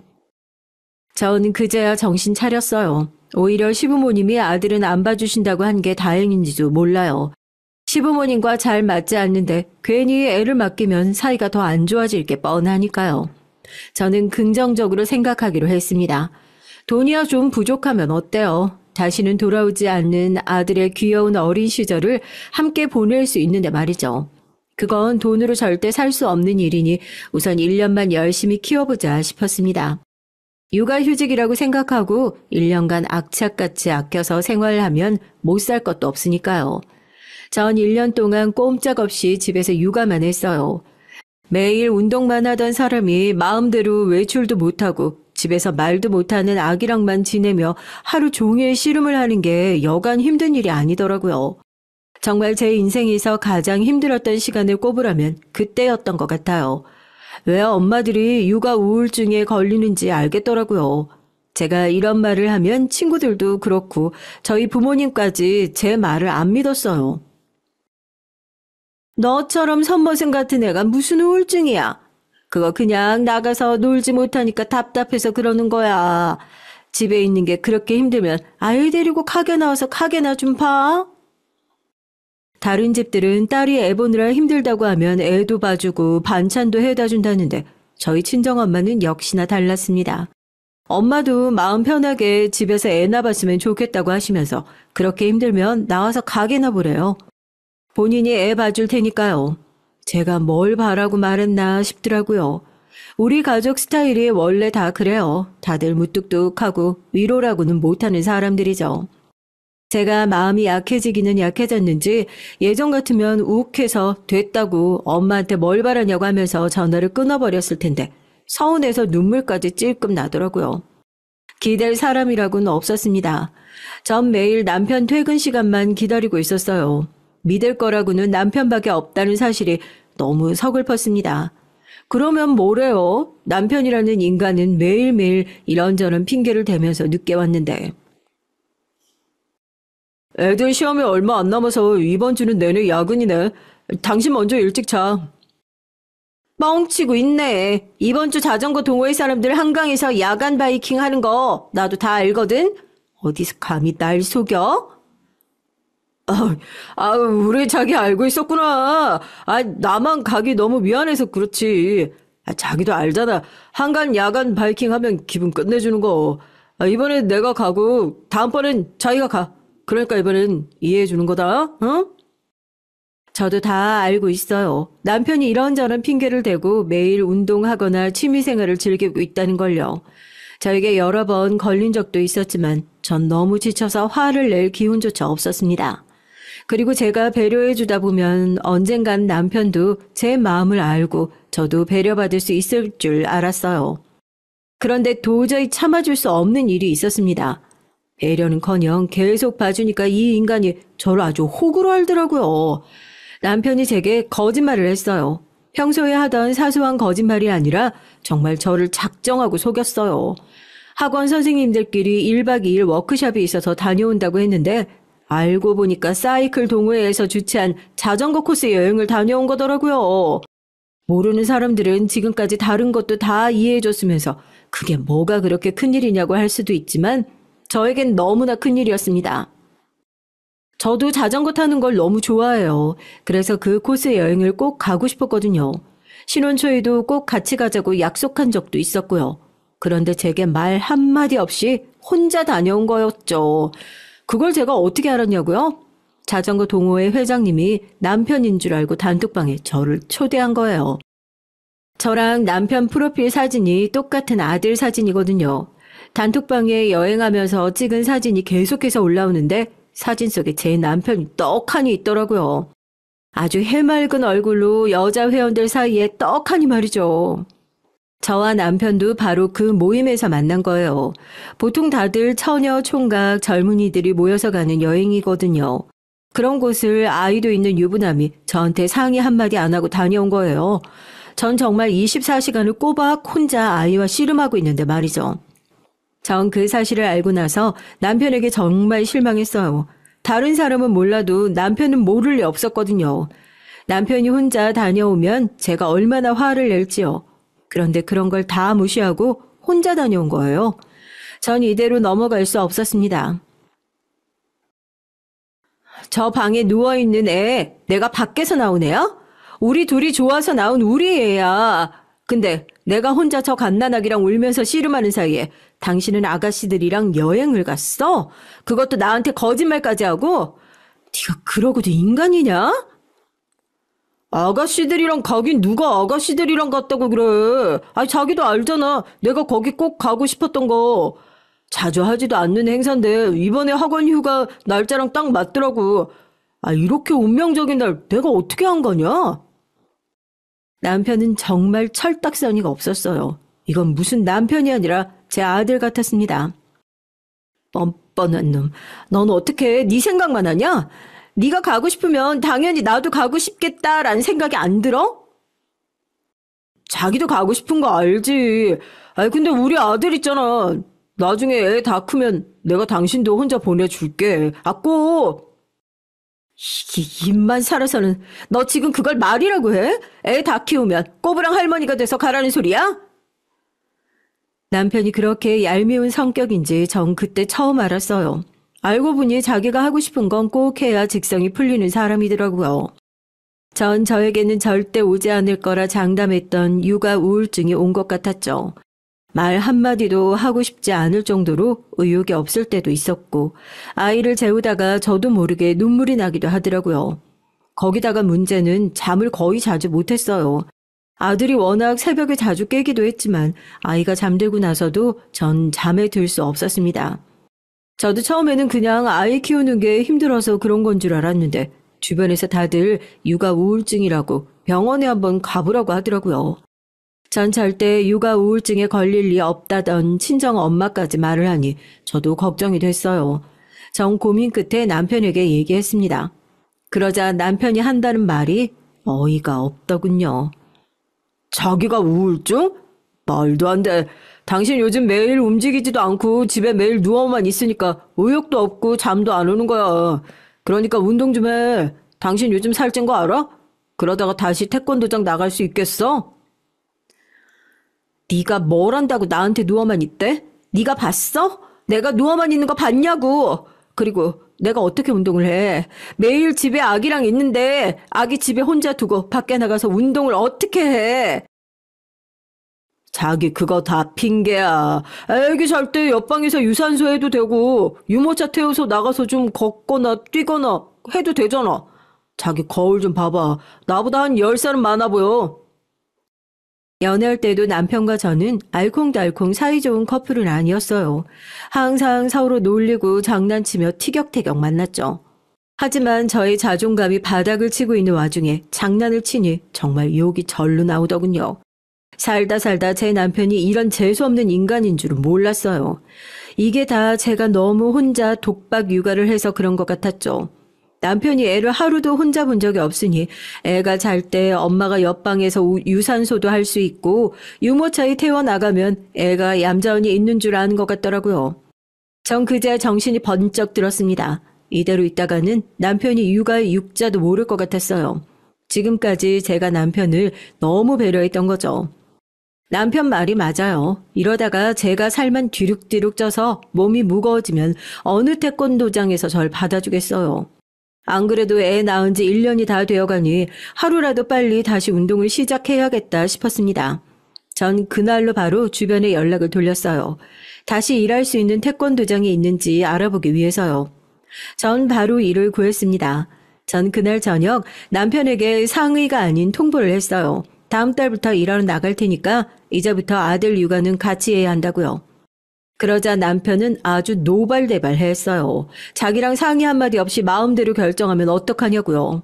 전 그제야 정신 차렸어요. 오히려 시부모님이 아들은 안 봐주신다고 한 게 다행인지도 몰라요. 시부모님과 잘 맞지 않는데 괜히 애를 맡기면 사이가 더 안 좋아질 게 뻔하니까요. 저는 긍정적으로 생각하기로 했습니다. 돈이야 좀 부족하면 어때요? 다시는 돌아오지 않는 아들의 귀여운 어린 시절을 함께 보낼 수 있는데 말이죠. 그건 돈으로 절대 살 수 없는 일이니 우선 1년만 열심히 키워보자 싶었습니다. 육아휴직이라고 생각하고 1년간 악착같이 아껴서 생활하면 못 살 것도 없으니까요. 전 1년 동안 꼼짝없이 집에서 육아만 했어요. 매일 운동만 하던 사람이 마음대로 외출도 못하고 집에서 말도 못하는 아기랑만 지내며 하루 종일 씨름을 하는 게 여간 힘든 일이 아니더라고요. 정말 제 인생에서 가장 힘들었던 시간을 꼽으라면 그때였던 것 같아요. 왜 엄마들이 육아 우울증에 걸리는지 알겠더라고요. 제가 이런 말을 하면 친구들도 그렇고 저희 부모님까지 제 말을 안 믿었어요. 너처럼 선머슴 같은 애가 무슨 우울증이야? 그거 그냥 나가서 놀지 못하니까 답답해서 그러는 거야. 집에 있는 게 그렇게 힘들면 아이 데리고 가게 나와서 가게나 좀 봐. 다른 집들은 딸이 애 보느라 힘들다고 하면 애도 봐주고 반찬도 해다 준다는데 저희 친정엄마는 역시나 달랐습니다. 엄마도 마음 편하게 집에서 애나 봤으면 좋겠다고 하시면서 그렇게 힘들면 나와서 가게나 보래요. 본인이 애 봐줄 테니까요. 제가 뭘 바라고 말했나 싶더라고요. 우리 가족 스타일이 원래 다 그래요. 다들 무뚝뚝하고 위로라고는 못하는 사람들이죠. 제가 마음이 약해지기는 약해졌는지 예전 같으면 욱해서 됐다고 엄마한테 뭘 바라냐고 하면서 전화를 끊어버렸을 텐데 서운해서 눈물까지 찔끔 나더라고요. 기댈 사람이라고는 없었습니다. 전 매일 남편 퇴근 시간만 기다리고 있었어요. 믿을 거라고는 남편밖에 없다는 사실이 너무 서글펐습니다. 그러면 뭐래요? 남편이라는 인간은 매일매일 이런저런 핑계를 대면서 늦게 왔는데. 애들 시험이 얼마 안 남아서 이번 주는 내내 야근이네. 당신 먼저 일찍 자. 뻥치고 있네. 이번 주 자전거 동호회 사람들 한강에서 야간 바이킹 하는 거 나도 다 알거든. 어디서 감히 날 속여? 우리 자기 알고 있었구나. 나만 가기 너무 미안해서 그렇지. 자기도 알잖아. 한강 야간 바이킹 하면 기분 끝내주는 거. 이번엔 내가 가고 다음번엔 자기가 가. 그러니까 이번엔 이해해주는 거다. 어? 저도 다 알고 있어요. 남편이 이런저런 핑계를 대고 매일 운동하거나 취미생활을 즐기고 있다는 걸요. 저에게 여러 번 걸린 적도 있었지만 전 너무 지쳐서 화를 낼 기운조차 없었습니다. 그리고 제가 배려해주다 보면 언젠간 남편도 제 마음을 알고 저도 배려받을 수 있을 줄 알았어요. 그런데 도저히 참아줄 수 없는 일이 있었습니다. 배려는커녕 계속 봐주니까 이 인간이 저를 아주 호구로 알더라고요. 남편이 제게 거짓말을 했어요. 평소에 하던 사소한 거짓말이 아니라 정말 저를 작정하고 속였어요. 학원 선생님들끼리 1박 2일 워크숍이 있어서 다녀온다고 했는데 알고 보니까 사이클 동호회에서 주최한 자전거 코스 여행을 다녀온 거더라고요. 모르는 사람들은 지금까지 다른 것도 다 이해해줬으면서 그게 뭐가 그렇게 큰일이냐고 할 수도 있지만 저에겐 너무나 큰일이었습니다. 저도 자전거 타는 걸 너무 좋아해요. 그래서 그 코스 여행을 꼭 가고 싶었거든요. 신혼 초에도 꼭 같이 가자고 약속한 적도 있었고요. 그런데 제게 말 한마디 없이 혼자 다녀온 거였죠. 그걸 제가 어떻게 알았냐고요? 자전거 동호회 회장님이 남편인 줄 알고 단톡방에 저를 초대한 거예요. 저랑 남편 프로필 사진이 똑같은 아들 사진이거든요. 단톡방에 여행하면서 찍은 사진이 계속해서 올라오는데 사진 속에 제 남편이 떡하니 있더라고요. 아주 해맑은 얼굴로 여자 회원들 사이에 떡하니 말이죠. 저와 남편도 바로 그 모임에서 만난 거예요. 보통 다들 처녀, 총각, 젊은이들이 모여서 가는 여행이거든요. 그런 곳을 아이도 있는 유부남이 저한테 상의 한마디 안 하고 다녀온 거예요. 전 정말 24시간을 꼬박 혼자 아이와 씨름하고 있는데 말이죠. 전 그 사실을 알고 나서 남편에게 정말 실망했어요. 다른 사람은 몰라도 남편은 모를 리 없었거든요. 남편이 혼자 다녀오면 제가 얼마나 화를 낼지요. 그런데 그런 걸 다 무시하고 혼자 다녀온 거예요. 전 이대로 넘어갈 수 없었습니다. 저 방에 누워있는 애, 내가 밖에서 나온 애야? 우리 둘이 좋아서 나온 우리 애야. 근데 내가 혼자 저 갓난아기랑 울면서 씨름하는 사이에 당신은 아가씨들이랑 여행을 갔어? 그것도 나한테 거짓말까지 하고? 네가 그러고도 인간이냐? 아가씨들이랑 가긴 누가 아가씨들이랑 갔다고 그래. 아니 자기도 알잖아. 내가 거기 꼭 가고 싶었던 거. 자주 하지도 않는 행사인데 이번에 학원 휴가 날짜랑 딱 맞더라고. 아 이렇게 운명적인 날 내가 어떻게 한 거냐? 남편은 정말 철딱서니가 없었어요. 이건 무슨 남편이 아니라 제 아들 같았습니다. 뻔뻔한 놈. 넌 어떻게 네 생각만 하냐? 네가 가고 싶으면 당연히 나도 가고 싶겠다라는 생각이 안 들어? 자기도 가고 싶은 거 알지. 아니 근데 우리 아들 있잖아. 나중에 애 다 크면 내가 당신도 혼자 보내줄게. 아 꼭. 입만 살아서는 너 지금 그걸 말이라고 해? 애 다 키우면 꼬부랑 할머니가 돼서 가라는 소리야? 남편이 그렇게 얄미운 성격인지 전 그때 처음 알았어요. 알고 보니 자기가 하고 싶은 건 꼭 해야 직성이 풀리는 사람이더라고요. 전 저에게는 절대 오지 않을 거라 장담했던 육아 우울증이 온 것 같았죠. 말 한마디도 하고 싶지 않을 정도로 의욕이 없을 때도 있었고 아이를 재우다가 저도 모르게 눈물이 나기도 하더라고요. 거기다가 문제는 잠을 거의 자주 못했어요. 아들이 워낙 새벽에 자주 깨기도 했지만 아이가 잠들고 나서도 전 잠에 들 수 없었습니다. 저도 처음에는 그냥 아이 키우는 게 힘들어서 그런 건 줄 알았는데 주변에서 다들 육아 우울증이라고 병원에 한번 가보라고 하더라고요. 전 절대 육아 우울증에 걸릴 리 없다던 친정 엄마까지 말을 하니 저도 걱정이 됐어요. 전 고민 끝에 남편에게 얘기했습니다. 그러자 남편이 한다는 말이 어이가 없더군요. 자기가 우울증? 말도 안 돼. 당신 요즘 매일 움직이지도 않고 집에 매일 누워만 있으니까 의욕도 없고 잠도 안 오는 거야. 그러니까 운동 좀 해. 당신 요즘 살찐 거 알아? 그러다가 다시 태권도장 나갈 수 있겠어? 네가 뭘 안다고 나한테 누워만 있대? 네가 봤어? 내가 누워만 있는 거 봤냐고. 그리고 내가 어떻게 운동을 해? 매일 집에 아기랑 있는데 아기 집에 혼자 두고 밖에 나가서 운동을 어떻게 해? 자기 그거 다 핑계야. 애기 잘 때 옆방에서 유산소 해도 되고 유모차 태워서 나가서 좀 걷거나 뛰거나 해도 되잖아. 자기 거울 좀 봐봐. 나보다 한 10살은 많아 보여. 연애할 때도 남편과 저는 알콩달콩 사이좋은 커플은 아니었어요. 항상 서로 놀리고 장난치며 티격태격 만났죠. 하지만 저의 자존감이 바닥을 치고 있는 와중에 장난을 치니 정말 욕이 절로 나오더군요. 살다 살다 제 남편이 이런 재수없는 인간인 줄은 몰랐어요. 이게 다 제가 너무 혼자 독박 육아를 해서 그런 것 같았죠. 남편이 애를 하루도 혼자 본 적이 없으니 애가 잘 때 엄마가 옆방에서 유산소도 할 수 있고 유모차에 태워나가면 애가 얌전히 있는 줄 아는 것 같더라고요. 전 그제 정신이 번쩍 들었습니다. 이대로 있다가는 남편이 육아의 육자도 모를 것 같았어요. 지금까지 제가 남편을 너무 배려했던 거죠. 남편 말이 맞아요. 이러다가 제가 살만 뒤룩뒤룩 쪄서 몸이 무거워지면 어느 태권도장에서 절 받아주겠어요. 안 그래도 애 낳은 지 1년이 다 되어가니 하루라도 빨리 다시 운동을 시작해야겠다 싶었습니다. 전 그날로 바로 주변에 연락을 돌렸어요. 다시 일할 수 있는 태권도장이 있는지 알아보기 위해서요. 전 바로 일을 구했습니다. 전 그날 저녁 남편에게 상의가 아닌 통보를 했어요. 다음 달부터 일하러 나갈 테니까 이제부터 아들 육아는 같이 해야 한다고요. 그러자 남편은 아주 노발대발했어요. 자기랑 상의 한마디 없이 마음대로 결정하면 어떡하냐고요.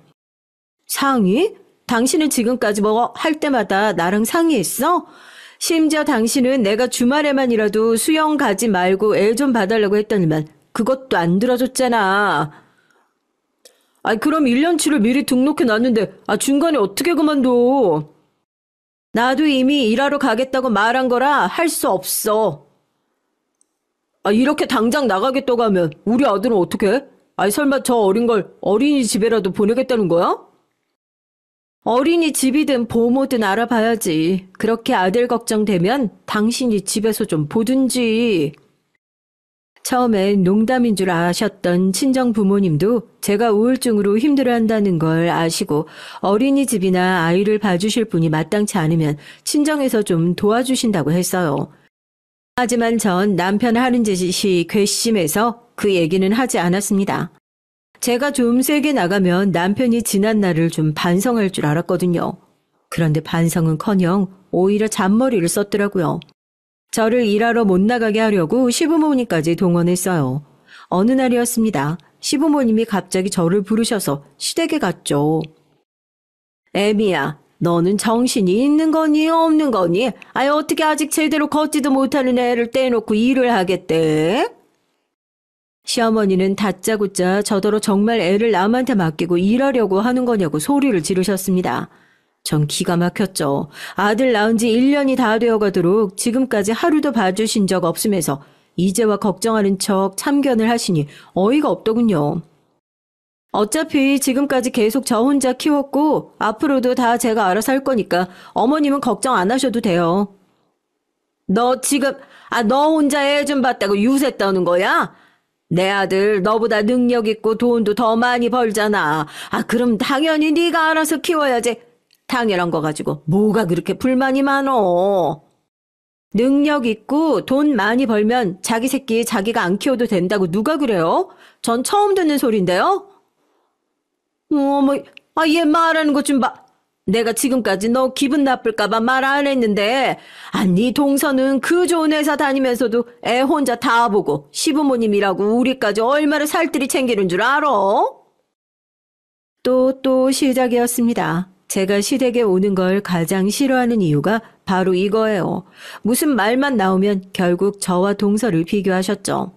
상의? 당신은 지금까지 뭐 할 때마다 나랑 상의했어? 심지어 당신은 내가 주말에만이라도 수영 가지 말고 애 좀 봐달라고 했더니만 그것도 안 들어줬잖아. 아니 그럼 1년치를 미리 등록해 놨는데 중간에 어떻게 그만둬? 나도 이미 일하러 가겠다고 말한 거라 할 수 없어. 이렇게 당장 나가겠다고 하면 우리 아들은 어떡해? 설마 저 어린 걸 어린이집에라도 보내겠다는 거야? 어린이집이든 보모든 알아봐야지. 그렇게 아들 걱정되면 당신이 집에서 좀 보든지. 처음엔 농담인 줄 아셨던 친정 부모님도 제가 우울증으로 힘들어한다는 걸 아시고 어린이집이나 아이를 봐주실 분이 마땅치 않으면 친정에서 좀 도와주신다고 했어요. 하지만 전 남편 하는 짓이 괘씸해서 그 얘기는 하지 않았습니다. 제가 좀 세게 나가면 남편이 지난 날을 좀 반성할 줄 알았거든요. 그런데 반성은커녕 오히려 잔머리를 썼더라고요. 저를 일하러 못 나가게 하려고 시부모님까지 동원했어요. 어느 날이었습니다. 시부모님이 갑자기 저를 부르셔서 시댁에 갔죠. 애미야, 너는 정신이 있는 거니 없는 거니? 어떻게 아직 제대로 걷지도 못하는 애를 떼놓고 일을 하겠대? 시어머니는 다짜고짜 저더러 정말 애를 남한테 맡기고 일하려고 하는 거냐고 소리를 지르셨습니다. 전 기가 막혔죠. 아들 낳은 지 1년이 다 되어가도록 지금까지 하루도 봐주신 적 없으면서 이제와 걱정하는 척 참견을 하시니 어이가 없더군요. 어차피 지금까지 계속 저 혼자 키웠고 앞으로도 다 제가 알아서 할 거니까 어머님은 걱정 안 하셔도 돼요. 너 지금 너 혼자 애 좀 봤다고 유세 떠는 거야? 내 아들 너보다 능력 있고 돈도 더 많이 벌잖아. 그럼 당연히 네가 알아서 키워야지. 당연한 거 가지고 뭐가 그렇게 불만이 많어. 능력 있고 돈 많이 벌면 자기 새끼 자기가 안 키워도 된다고 누가 그래요? 전 처음 듣는 소린데요. 어머, 얘 말하는 것 좀 봐. 내가 지금까지 너 기분 나쁠까봐 말 안 했는데, 네 동서는 그 좋은 회사 다니면서도 애 혼자 다 보고 시부모님이라고 우리까지 얼마나 살뜰히 챙기는 줄 알아? 또 시작이었습니다. 제가 시댁에 오는 걸 가장 싫어하는 이유가 바로 이거예요. 무슨 말만 나오면 결국 저와 동서를 비교하셨죠.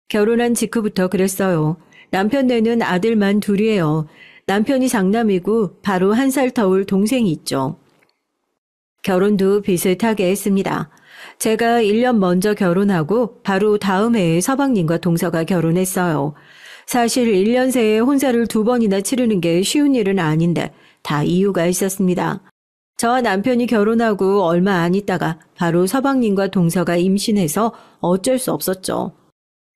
결혼한 직후부터 그랬어요. 남편 내는 아들만 둘이에요. 남편이 장남이고 바로 1살 터울 동생이 있죠. 결혼도 비슷하게 했습니다. 제가 1년 먼저 결혼하고 바로 다음 해에 서방님과 동서가 결혼했어요. 사실 1년 새에 혼사를 2번이나 치르는 게 쉬운 일은 아닌데 다 이유가 있었습니다. 저와 남편이 결혼하고 얼마 안 있다가 바로 서방님과 동서가 임신해서 어쩔 수 없었죠.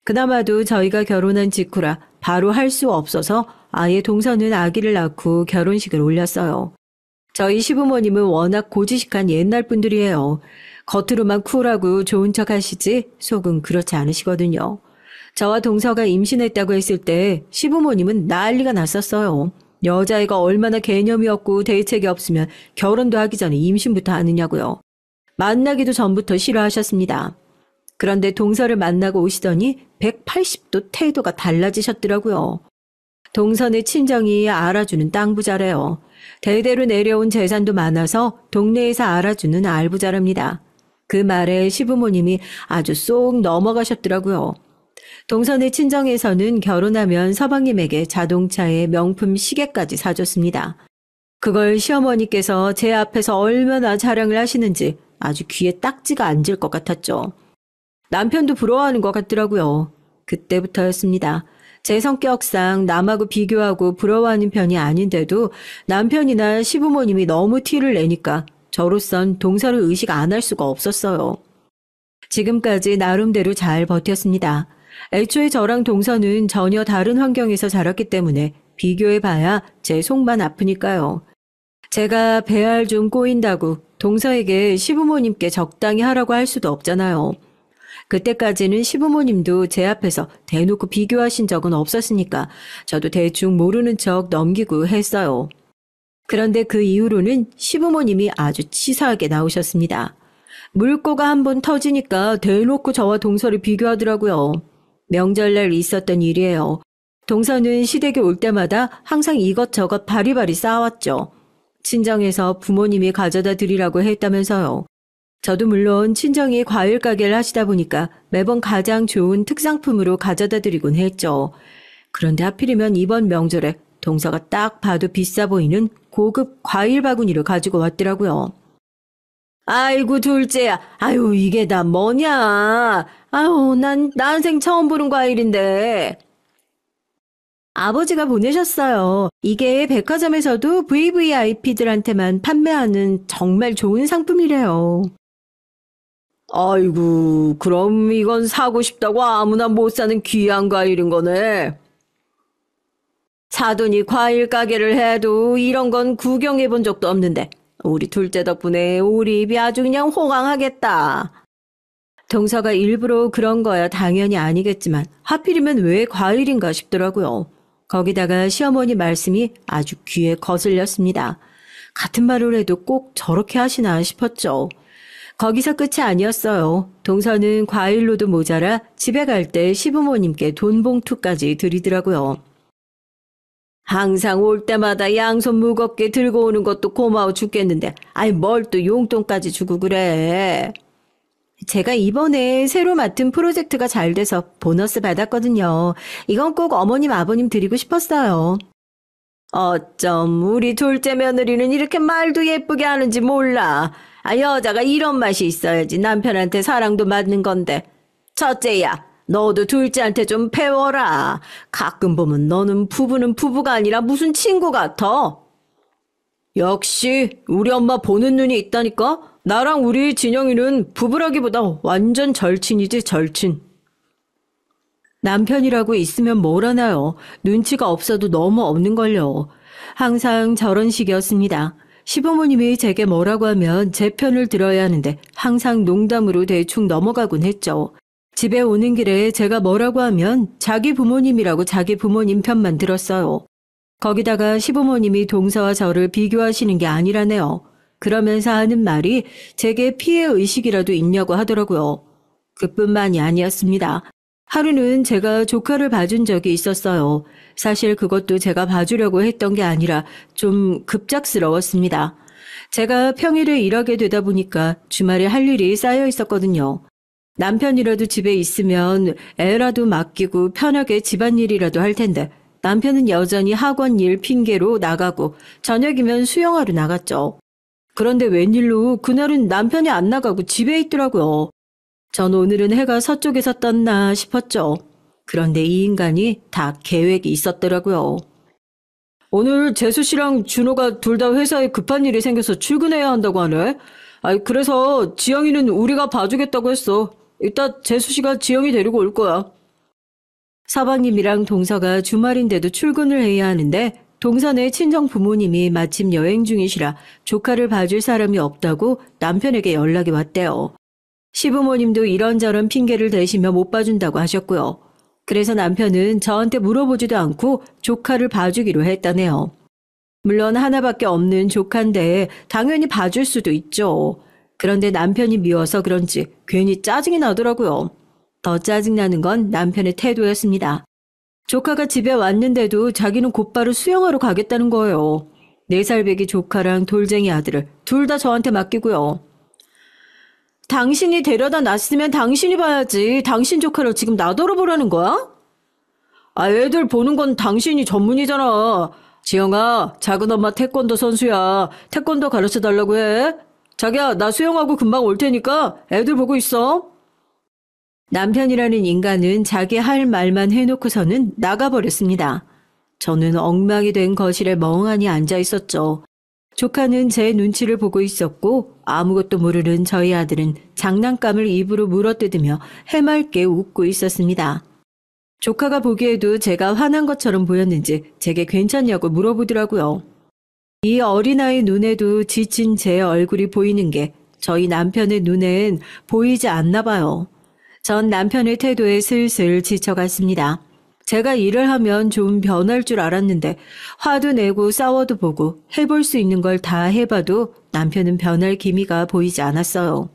그나마도 저희가 결혼한 직후라 바로 할 수 없어서 아예 동서는 아기를 낳고 결혼식을 올렸어요. 저희 시부모님은 워낙 고지식한 옛날 분들이에요. 겉으로만 쿨하고 좋은 척 하시지 속은 그렇지 않으시거든요. 저와 동서가 임신했다고 했을 때 시부모님은 난리가 났었어요. 여자애가 얼마나 개념이 없고 대책이 없으면 결혼도 하기 전에 임신부터 하느냐고요. 만나기도 전부터 싫어하셨습니다. 그런데 동서를 만나고 오시더니 180도 태도가 달라지셨더라고요. 동서네 친정이 알아주는 땅 부자래요. 대대로 내려온 재산도 많아서 동네에서 알아주는 알부자랍니다. 그 말에 시부모님이 아주 쏙 넘어가셨더라고요. 동서네 친정에서는 결혼하면 서방님에게 자동차에 명품 시계까지 사줬습니다. 그걸 시어머니께서 제 앞에서 얼마나 자랑을 하시는지 아주 귀에 딱지가 앉을 것 같았죠. 남편도 부러워하는 것 같더라고요. 그때부터였습니다. 제 성격상 남하고 비교하고 부러워하는 편이 아닌데도 남편이나 시부모님이 너무 티를 내니까 저로선 동서를 의식 안 할 수가 없었어요. 지금까지 나름대로 잘 버텼습니다. 애초에 저랑 동서는 전혀 다른 환경에서 자랐기 때문에 비교해봐야 제 속만 아프니까요. 제가 배알 좀 꼬인다고 동서에게 시부모님께 적당히 하라고 할 수도 없잖아요. 그때까지는 시부모님도 제 앞에서 대놓고 비교하신 적은 없었으니까 저도 대충 모르는 척 넘기고 했어요. 그런데 그 이후로는 시부모님이 아주 치사하게 나오셨습니다. 물꼬가 한번 터지니까 대놓고 저와 동서를 비교하더라고요. 명절날 있었던 일이에요. 동서는 시댁에 올 때마다 항상 이것저것 바리바리 쌓아왔죠. 친정에서 부모님이 가져다 드리라고 했다면서요. 저도 물론 친정이 과일 가게를 하시다 보니까 매번 가장 좋은 특상품으로 가져다 드리곤 했죠. 그런데 하필이면 이번 명절에 동서가 딱 봐도 비싸 보이는 고급 과일 바구니를 가지고 왔더라고요. 아이고 둘째야, 아유 이게 다 뭐냐. 아유, 난 난생 처음 보는 과일인데. 아버지가 보내셨어요. 이게 백화점에서도 VVIP들한테만 판매하는 정말 좋은 상품이래요. 아이고, 그럼 이건 사고 싶다고 아무나 못 사는 귀한 과일인 거네. 사돈이 과일 가게를 해도 이런 건 구경해 본 적도 없는데 우리 둘째 덕분에 우리 입이 아주 그냥 호강하겠다. 동서가 일부러 그런 거야 당연히 아니겠지만 하필이면 왜 과일인가 싶더라고요. 거기다가 시어머니 말씀이 아주 귀에 거슬렸습니다. 같은 말을 해도 꼭 저렇게 하시나 싶었죠. 거기서 끝이 아니었어요. 동서는 과일로도 모자라 집에 갈 때 시부모님께 돈 봉투까지 드리더라고요. 항상 올 때마다 양손 무겁게 들고 오는 것도 고마워 죽겠는데, 아이 뭘 또 용돈까지 주고 그래. 제가 이번에 새로 맡은 프로젝트가 잘 돼서 보너스 받았거든요. 이건 꼭 어머님 아버님 드리고 싶었어요. 어쩜 우리 둘째 며느리는 이렇게 말도 예쁘게 하는지 몰라. 여자가 이런 맛이 있어야지 남편한테 사랑도 받는 건데. 첫째야, 너도 둘째한테 좀 배워라. 가끔 보면 너는 부부는 부부가 아니라 무슨 친구 같아. 역시 우리 엄마 보는 눈이 있다니까? 나랑 우리 진영이는 부부라기보다 완전 절친이지 절친. 남편이라고 있으면 뭘 하나요? 눈치가 없어도 너무 없는걸요. 항상 저런 식이었습니다. 시부모님이 제게 뭐라고 하면 제 편을 들어야 하는데 항상 농담으로 대충 넘어가곤 했죠. 집에 오는 길에 제가 뭐라고 하면 자기 부모님이라고 자기 부모님 편만 들었어요. 거기다가 시부모님이 동서와 저를 비교하시는 게 아니라네요. 그러면서 하는 말이 제게 피해의식이라도 있냐고 하더라고요. 그뿐만이 아니었습니다. 하루는 제가 조카를 봐준 적이 있었어요. 사실 그것도 제가 봐주려고 했던 게 아니라 좀 급작스러웠습니다. 제가 평일에 일하게 되다 보니까 주말에 할 일이 쌓여 있었거든요. 남편이라도 집에 있으면 애라도 맡기고 편하게 집안일이라도 할 텐데 남편은 여전히 학원 일 핑계로 나가고 저녁이면 수영하러 나갔죠. 그런데 웬일로 그날은 남편이 안 나가고 집에 있더라고요. 전 오늘은 해가 서쪽에서 떴나 싶었죠. 그런데 이 인간이 다 계획이 있었더라고요. 오늘 재수 씨랑 준호가 둘 다 회사에 급한 일이 생겨서 출근해야 한다고 하네. 그래서 지영이는 우리가 봐주겠다고 했어. 이따 재수 씨가 지영이 데리고 올 거야. 서방님이랑 동서가 주말인데도 출근을 해야 하는데 동선의 친정 부모님이 마침 여행 중이시라 조카를 봐줄 사람이 없다고 남편에게 연락이 왔대요. 시부모님도 이런저런 핑계를 대시며 못 봐준다고 하셨고요. 그래서 남편은 저한테 물어보지도 않고 조카를 봐주기로 했다네요. 물론 하나밖에 없는 조카인데 당연히 봐줄 수도 있죠. 그런데 남편이 미워서 그런지 괜히 짜증이 나더라고요. 더 짜증나는 건 남편의 태도였습니다. 조카가 집에 왔는데도 자기는 곧바로 수영하러 가겠다는 거예요. 4살 배기 조카랑 돌쟁이 아들을 둘 다 저한테 맡기고요. 당신이 데려다 놨으면 당신이 봐야지. 당신 조카를 지금 나더러 보라는 거야? 애들 보는 건 당신이 전문이잖아. 지영아, 작은 엄마 태권도 선수야. 태권도 가르쳐 달라고 해. 자기야, 나 수영하고 금방 올 테니까 애들 보고 있어. 남편이라는 인간은 자기 할 말만 해놓고서는 나가버렸습니다. 저는 엉망이 된 거실에 멍하니 앉아 있었죠. 조카는 제 눈치를 보고 있었고 아무것도 모르는 저희 아들은 장난감을 입으로 물어뜯으며 해맑게 웃고 있었습니다. 조카가 보기에도 제가 화난 것처럼 보였는지 제게 괜찮냐고 물어보더라고요. 이 어린아이 눈에도 지친 제 얼굴이 보이는 게 저희 남편의 눈엔 보이지 않나 봐요. 전 남편의 태도에 슬슬 지쳐갔습니다. 제가 일을 하면 좀 변할 줄 알았는데 화도 내고 싸워도 보고 해볼 수 있는 걸 다 해봐도 남편은 변할 기미가 보이지 않았어요.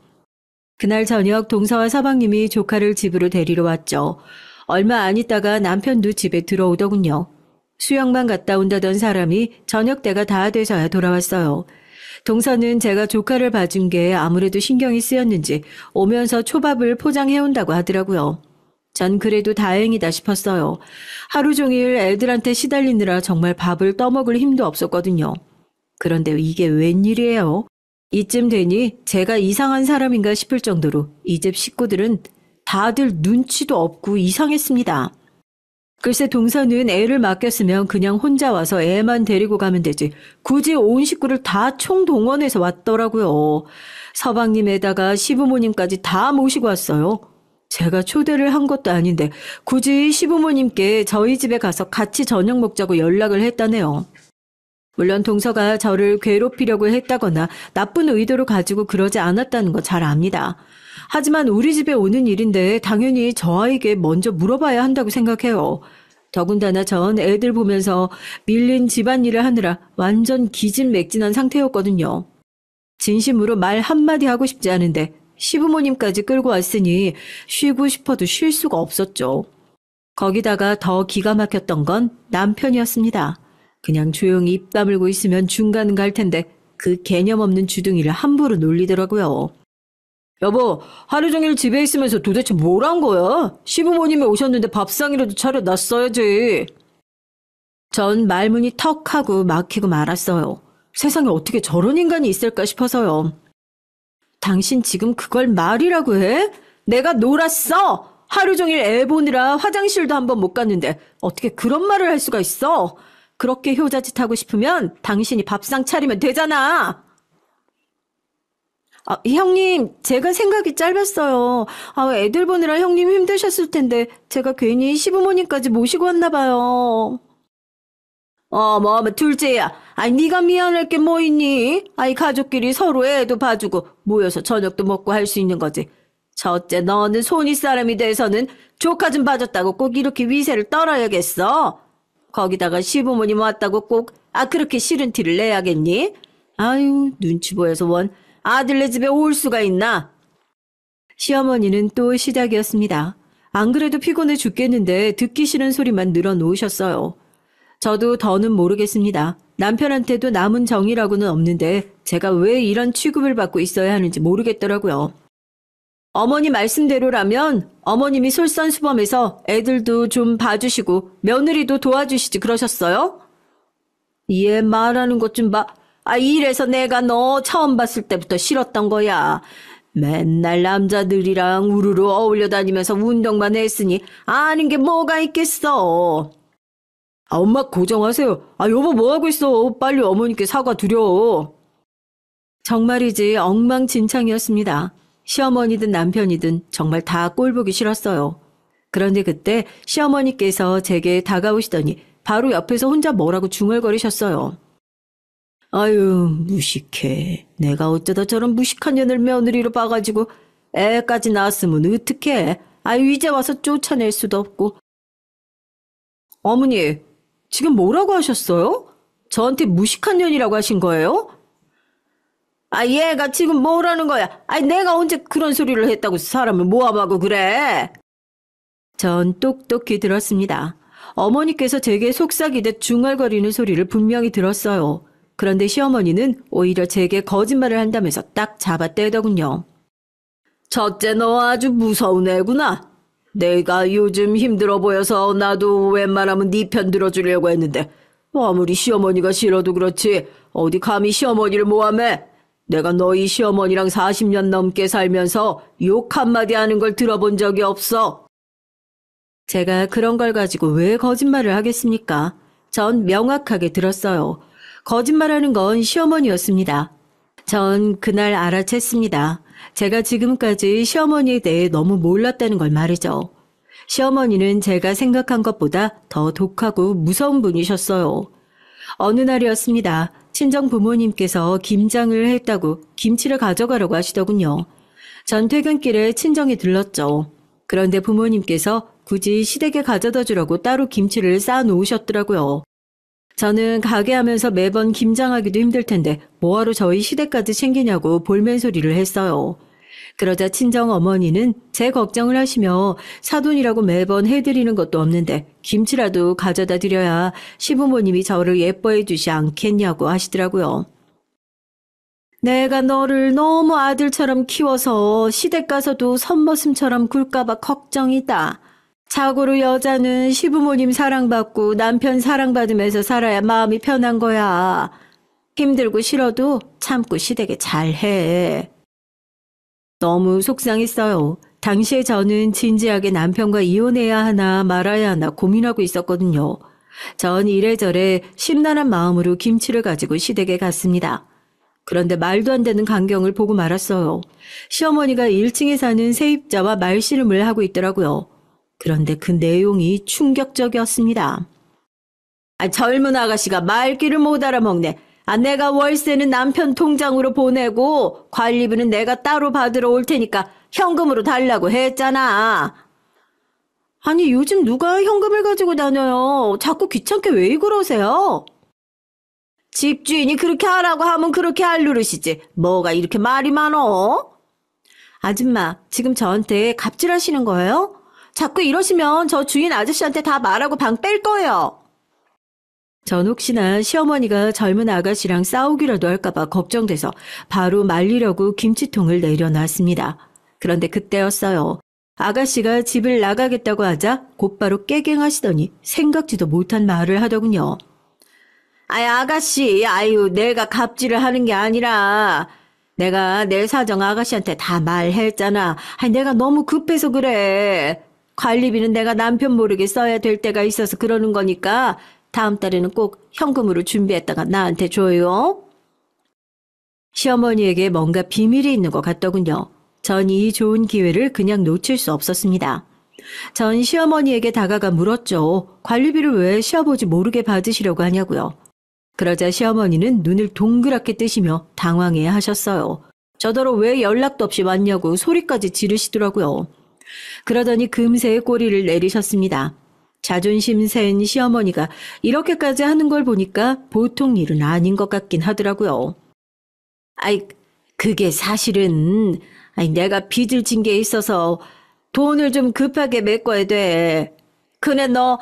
그날 저녁 동서와 서방님이 조카를 집으로 데리러 왔죠. 얼마 안 있다가 남편도 집에 들어오더군요. 수영만 갔다 온다던 사람이 저녁 때가 다 돼서야 돌아왔어요. 동서는 제가 조카를 봐준 게 아무래도 신경이 쓰였는지 오면서 초밥을 포장해온다고 하더라고요. 전 그래도 다행이다 싶었어요. 하루 종일 애들한테 시달리느라 정말 밥을 떠먹을 힘도 없었거든요. 그런데 이게 웬일이에요? 이쯤 되니 제가 이상한 사람인가 싶을 정도로 이 집 식구들은 다들 눈치도 없고 이상했습니다. 글쎄 동서는 애를 맡겼으면 그냥 혼자 와서 애만 데리고 가면 되지. 굳이 온 식구를 다 총동원해서 왔더라고요. 서방님에다가 시부모님까지 다 모시고 왔어요. 제가 초대를 한 것도 아닌데 굳이 시부모님께 저희 집에 가서 같이 저녁 먹자고 연락을 했다네요. 물론 동서가 저를 괴롭히려고 했다거나 나쁜 의도를 가지고 그러지 않았다는 거 잘 압니다. 하지만 우리 집에 오는 일인데 당연히 저 아이에게 먼저 물어봐야 한다고 생각해요. 더군다나 전 애들 보면서 밀린 집안일을 하느라 완전 기진맥진한 상태였거든요. 진심으로 말 한마디 하고 싶지 않은데 시부모님까지 끌고 왔으니 쉬고 싶어도 쉴 수가 없었죠. 거기다가 더 기가 막혔던 건 남편이었습니다. 그냥 조용히 입 다물고 있으면 중간은 갈 텐데 그 개념 없는 주둥이를 함부로 놀리더라고요. 여보, 하루 종일 집에 있으면서 도대체 뭘 한 거야? 시부모님이 오셨는데 밥상이라도 차려놨어야지. 전 말문이 턱 하고 막히고 말았어요. 세상에 어떻게 저런 인간이 있을까 싶어서요. 당신 지금 그걸 말이라고 해? 내가 놀았어! 하루 종일 애 보느라 화장실도 한번 못 갔는데 어떻게 그런 말을 할 수가 있어? 그렇게 효자짓 하고 싶으면 당신이 밥상 차리면 되잖아. 형님, 제가 생각이 짧았어요. 애들 보느라 형님 힘드셨을 텐데 제가 괜히 시부모님까지 모시고 왔나 봐요. 둘째야. 네가 미안할 게 뭐 있니? 가족끼리 서로 애도 봐주고 모여서 저녁도 먹고 할 수 있는 거지. 첫째, 너는 손윗 사람이 돼서는 조카 좀 봐줬다고 꼭 이렇게 위세를 떨어야겠어? 거기다가 시부모님 왔다고 꼭 그렇게 싫은 티를 내야겠니? 아유, 눈치 보여서 원 아들네 집에 올 수가 있나? 시어머니는 또 시작이었습니다. 안 그래도 피곤해 죽겠는데 듣기 싫은 소리만 늘어놓으셨어요. 저도 더는 모르겠습니다. 남편한테도 남은 정이라고는 없는데 제가 왜 이런 취급을 받고 있어야 하는지 모르겠더라고요. 어머니 말씀대로라면 어머님이 솔선수범해서 애들도 좀 봐주시고 며느리도 도와주시지 그러셨어요? 얘 말하는 것 좀 봐. 이래서 내가 너 처음 봤을 때부터 싫었던 거야. 맨날 남자들이랑 우르르 어울려 다니면서 운동만 했으니 아는 게 뭐가 있겠어. 엄마 고정하세요. 여보 뭐하고 있어. 빨리 어머니께 사과드려. 정말이지 엉망진창이었습니다. 시어머니든 남편이든 정말 다 꼴보기 싫었어요. 그런데 그때 시어머니께서 제게 다가오시더니 바로 옆에서 혼자 뭐라고 중얼거리셨어요. 아유, 무식해. 내가 어쩌다 저런 무식한 년을 며느리로 봐가지고 애까지 낳았으면 어떡해. 이제 와서 쫓아낼 수도 없고. 어머니, 지금 뭐라고 하셨어요? 저한테 무식한 년이라고 하신 거예요? 얘가 지금 뭐라는 거야? 내가 언제 그런 소리를 했다고 사람을 모함하고 그래? 전 똑똑히 들었습니다. 어머니께서 제게 속삭이듯 중얼거리는 소리를 분명히 들었어요. 그런데 시어머니는 오히려 제게 거짓말을 한다면서 딱 잡아떼더군요. 첫째, 너 아주 무서운 애구나. 내가 요즘 힘들어 보여서 나도 웬만하면 네 편 들어주려고 했는데 아무리 시어머니가 싫어도 그렇지 어디 감히 시어머니를 모함해. 내가 너희 시어머니랑 40년 넘게 살면서 욕 한마디 하는 걸 들어본 적이 없어. 제가 그런 걸 가지고 왜 거짓말을 하겠습니까? 전 명확하게 들었어요. 거짓말하는 건 시어머니였습니다. 전 그날 알아챘습니다. 제가 지금까지 시어머니에 대해 너무 몰랐다는 걸 말이죠. 시어머니는 제가 생각한 것보다 더 독하고 무서운 분이셨어요. 어느 날이었습니다. 친정 부모님께서 김장을 했다고 김치를 가져가려고 하시더군요. 전 퇴근길에 친정에 들렀죠. 그런데 부모님께서 굳이 시댁에 가져다 주려고 따로 김치를 쌓아 놓으셨더라고요. 저는 가게 하면서 매번 김장하기도 힘들 텐데 뭐하러 저희 시댁까지 챙기냐고 볼멘소리를 했어요. 그러자 친정 어머니는 제 걱정을 하시며 사돈이라고 매번 해드리는 것도 없는데 김치라도 가져다 드려야 시부모님이 저를 예뻐해 주시 않겠냐고 하시더라고요. 내가 너를 너무 아들처럼 키워서 시댁 가서도 선머슴처럼 굴까봐 걱정이다. 자고로 여자는 시부모님 사랑받고 남편 사랑받으면서 살아야 마음이 편한 거야. 힘들고 싫어도 참고 시댁에 잘해. 너무 속상했어요. 당시에 저는 진지하게 남편과 이혼해야 하나 말아야 하나 고민하고 있었거든요. 전 이래저래 심란한 마음으로 김치를 가지고 시댁에 갔습니다. 그런데 말도 안 되는 광경을 보고 말았어요. 시어머니가 1층에 사는 세입자와 말씨름을 하고 있더라고요. 그런데 그 내용이 충격적이었습니다. 젊은 아가씨가 말귀를 못 알아먹네. 내가 월세는 남편 통장으로 보내고 관리비는 내가 따로 받으러 올 테니까 현금으로 달라고 했잖아. 아니, 요즘 누가 현금을 가지고 다녀요? 자꾸 귀찮게 왜 그러세요? 집주인이 그렇게 하라고 하면 그렇게 할 노릇이지. 뭐가 이렇게 말이 많어? 아줌마, 지금 저한테 갑질하시는 거예요? 자꾸 이러시면 저 주인 아저씨한테 다 말하고 방 뺄 거예요. 전 혹시나 시어머니가 젊은 아가씨랑 싸우기라도 할까봐 걱정돼서 바로 말리려고 김치통을 내려놨습니다. 그런데 그때였어요. 아가씨가 집을 나가겠다고 하자 곧바로 깨갱하시더니 생각지도 못한 말을 하더군요. 아가씨, 내가 갑질을 하는 게 아니라 내가 내 사정 아가씨한테 다 말했잖아. 내가 너무 급해서 그래. 관리비는 내가 남편 모르게 써야 될 때가 있어서 그러는 거니까 다음 달에는 꼭 현금으로 준비했다가 나한테 줘요. 시어머니에게 뭔가 비밀이 있는 것 같더군요. 전 이 좋은 기회를 그냥 놓칠 수 없었습니다. 전 시어머니에게 다가가 물었죠. 관리비를 왜 시아버지 모르게 받으시려고 하냐고요. 그러자 시어머니는 눈을 동그랗게 뜨시며 당황해 하셨어요. 저더러 왜 연락도 없이 왔냐고 소리까지 지르시더라고요. 그러더니 금세 꼬리를 내리셨습니다. 자존심 센 시어머니가 이렇게까지 하는 걸 보니까 보통 일은 아닌 것 같긴 하더라고요. 그게 사실은 내가 빚을 진 게 있어서 돈을 좀 급하게 메꿔야 돼. 근데 너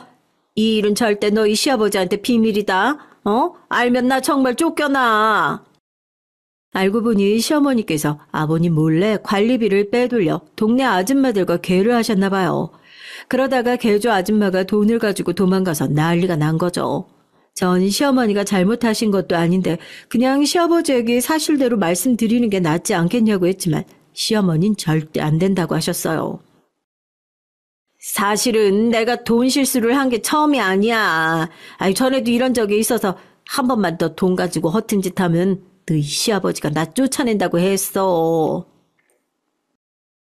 이 일은 절대 너희 시아버지한테 비밀이다. 알면 나 정말 쫓겨나. 알고 보니 시어머니께서 아버님 몰래 관리비를 빼돌려 동네 아줌마들과 계를 하셨나 봐요. 그러다가 개조 아줌마가 돈을 가지고 도망가서 난리가 난 거죠. 전 시어머니가 잘못하신 것도 아닌데 그냥 시아버지에게 사실대로 말씀드리는 게 낫지 않겠냐고 했지만 시어머니는 절대 안 된다고 하셨어요. 사실은 내가 돈 실수를 한 게 처음이 아니야. 전에도 이런 적이 있어서 한 번만 더 돈 가지고 허튼 짓 하면 너희 시아버지가 나 쫓아낸다고 했어.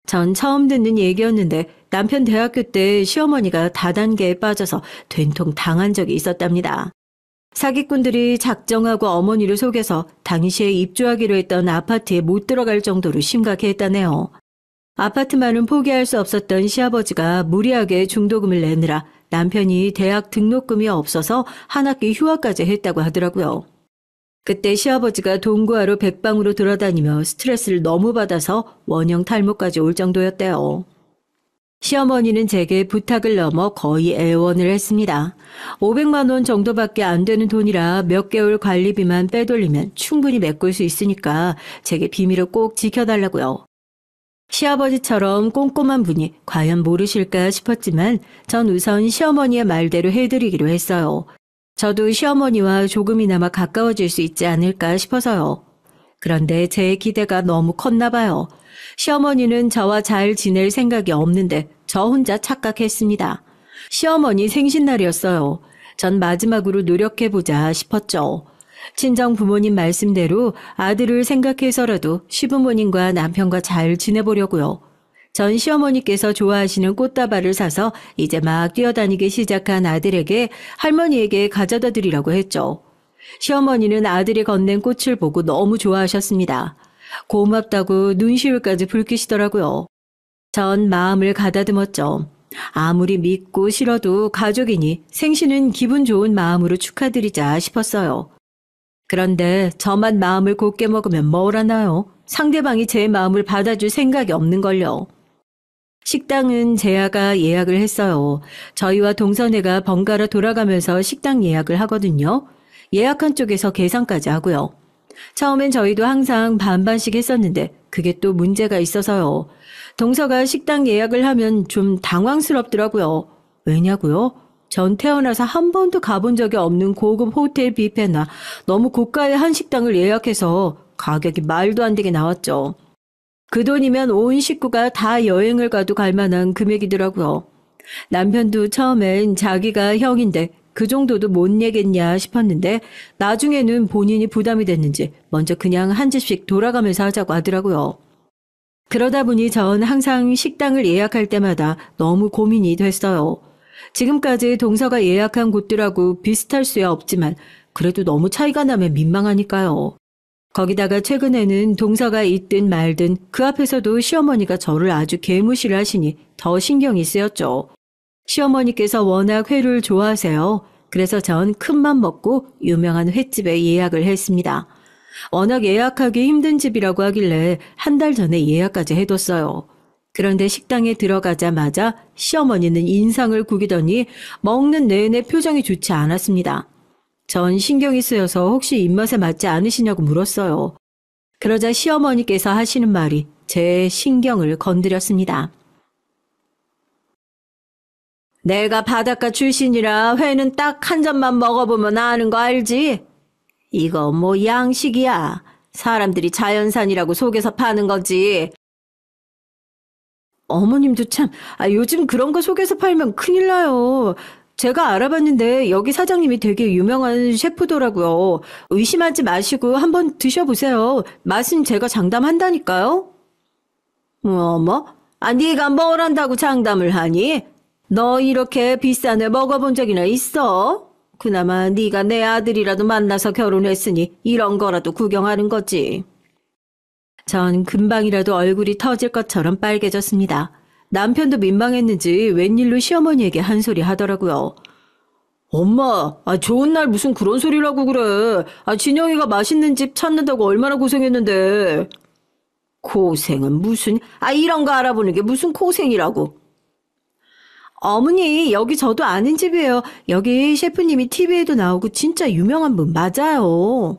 전 처음 듣는 얘기였는데 남편 대학교 때 시어머니가 다단계에 빠져서 된통 당한 적이 있었답니다. 사기꾼들이 작정하고 어머니를 속여서 당시에 입주하기로 했던 아파트에 못 들어갈 정도로 심각했다네요. 아파트만은 포기할 수 없었던 시아버지가 무리하게 중도금을 내느라 남편이 대학 등록금이 없어서 한 학기 휴학까지 했다고 하더라고요. 그때 시아버지가 돈 구하러 백방으로 돌아다니며 스트레스를 너무 받아서 원형 탈모까지 올 정도였대요. 시어머니는 제게 부탁을 넘어 거의 애원을 했습니다. 500만 원 정도밖에 안 되는 돈이라 몇 개월 관리비만 빼돌리면 충분히 메꿀 수 있으니까 제게 비밀을 꼭 지켜달라고요. 시아버지처럼 꼼꼼한 분이 과연 모르실까 싶었지만 전 우선 시어머니의 말대로 해드리기로 했어요. 저도 시어머니와 조금이나마 가까워질 수 있지 않을까 싶어서요. 그런데 제 기대가 너무 컸나 봐요. 시어머니는 저와 잘 지낼 생각이 없는데 저 혼자 착각했습니다. 시어머니 생신날이었어요. 전 마지막으로 노력해보자 싶었죠. 친정 부모님 말씀대로 아들을 생각해서라도 시부모님과 남편과 잘 지내보려고요. 전 시어머니께서 좋아하시는 꽃다발을 사서 이제 막 뛰어다니기 시작한 아들에게 할머니에게 가져다 드리라고 했죠. 시어머니는 아들이 건넨 꽃을 보고 너무 좋아하셨습니다. 고맙다고 눈시울까지 붉히시더라고요. 전 마음을 가다듬었죠. 아무리 믿고 싫어도 가족이니 생신은 기분 좋은 마음으로 축하드리자 싶었어요. 그런데 저만 마음을 곱게 먹으면 뭘 하나요? 상대방이 제 마음을 받아줄 생각이 없는걸요. 식당은 재아가 예약을 했어요. 저희와 동서네가 번갈아 돌아가면서 식당 예약을 하거든요. 예약한 쪽에서 계산까지 하고요. 처음엔 저희도 항상 반반씩 했었는데 그게 또 문제가 있어서요. 동서가 식당 예약을 하면 좀 당황스럽더라고요. 왜냐고요? 전 태어나서 한 번도 가본 적이 없는 고급 호텔 뷔페나 너무 고가의 한식당을 예약해서 가격이 말도 안 되게 나왔죠. 그 돈이면 온 식구가 다 여행을 가도 갈 만한 금액이더라고요. 남편도 처음엔 자기가 형인데 그 정도도 못 내겠냐 싶었는데 나중에는 본인이 부담이 됐는지 먼저 그냥 한 집씩 돌아가면서 하자고 하더라고요. 그러다 보니 전 항상 식당을 예약할 때마다 너무 고민이 됐어요. 지금까지 동서가 예약한 곳들하고 비슷할 수야 없지만 그래도 너무 차이가 나면 민망하니까요. 거기다가 최근에는 동서가 있든 말든 그 앞에서도 시어머니가 저를 아주 개무시를 하시니 더 신경이 쓰였죠. 시어머니께서 워낙 회를 좋아하세요. 그래서 전 큰맘 먹고 유명한 횟집에 예약을 했습니다. 워낙 예약하기 힘든 집이라고 하길래 한 달 전에 예약까지 해뒀어요. 그런데 식당에 들어가자마자 시어머니는 인상을 구기더니 먹는 내내 표정이 좋지 않았습니다. 전 신경이 쓰여서 혹시 입맛에 맞지 않으시냐고 물었어요. 그러자 시어머니께서 하시는 말이 제 신경을 건드렸습니다. 내가 바닷가 출신이라 회는 딱 한 점만 먹어보면 아는 거 알지? 이거 뭐 양식이야. 사람들이 자연산이라고 속여서 파는 거지. 어머님도 참, 요즘 그런 거 속여서 팔면 큰일 나요. 제가 알아봤는데 여기 사장님이 되게 유명한 셰프더라고요. 의심하지 마시고 한번 드셔보세요. 맛은 제가 장담한다니까요. 어머, 네가 뭘 한다고 장담을 하니? 너 이렇게 비싼 애 먹어본 적이나 있어? 그나마 네가 내 아들이라도 만나서 결혼했으니 이런 거라도 구경하는 거지. 전 금방이라도 얼굴이 터질 것처럼 빨개졌습니다. 남편도 민망했는지 웬일로 시어머니에게 한 소리 하더라고요. 엄마, 좋은 날 무슨 그런 소리라고 그래. 진영이가 맛있는 집 찾는다고 얼마나 고생했는데. 고생은 무슨, 이런 거 알아보는 게 무슨 고생이라고. 어머니, 여기 저도 아는 집이에요. 여기 셰프님이 TV에도 나오고 진짜 유명한 분 맞아요.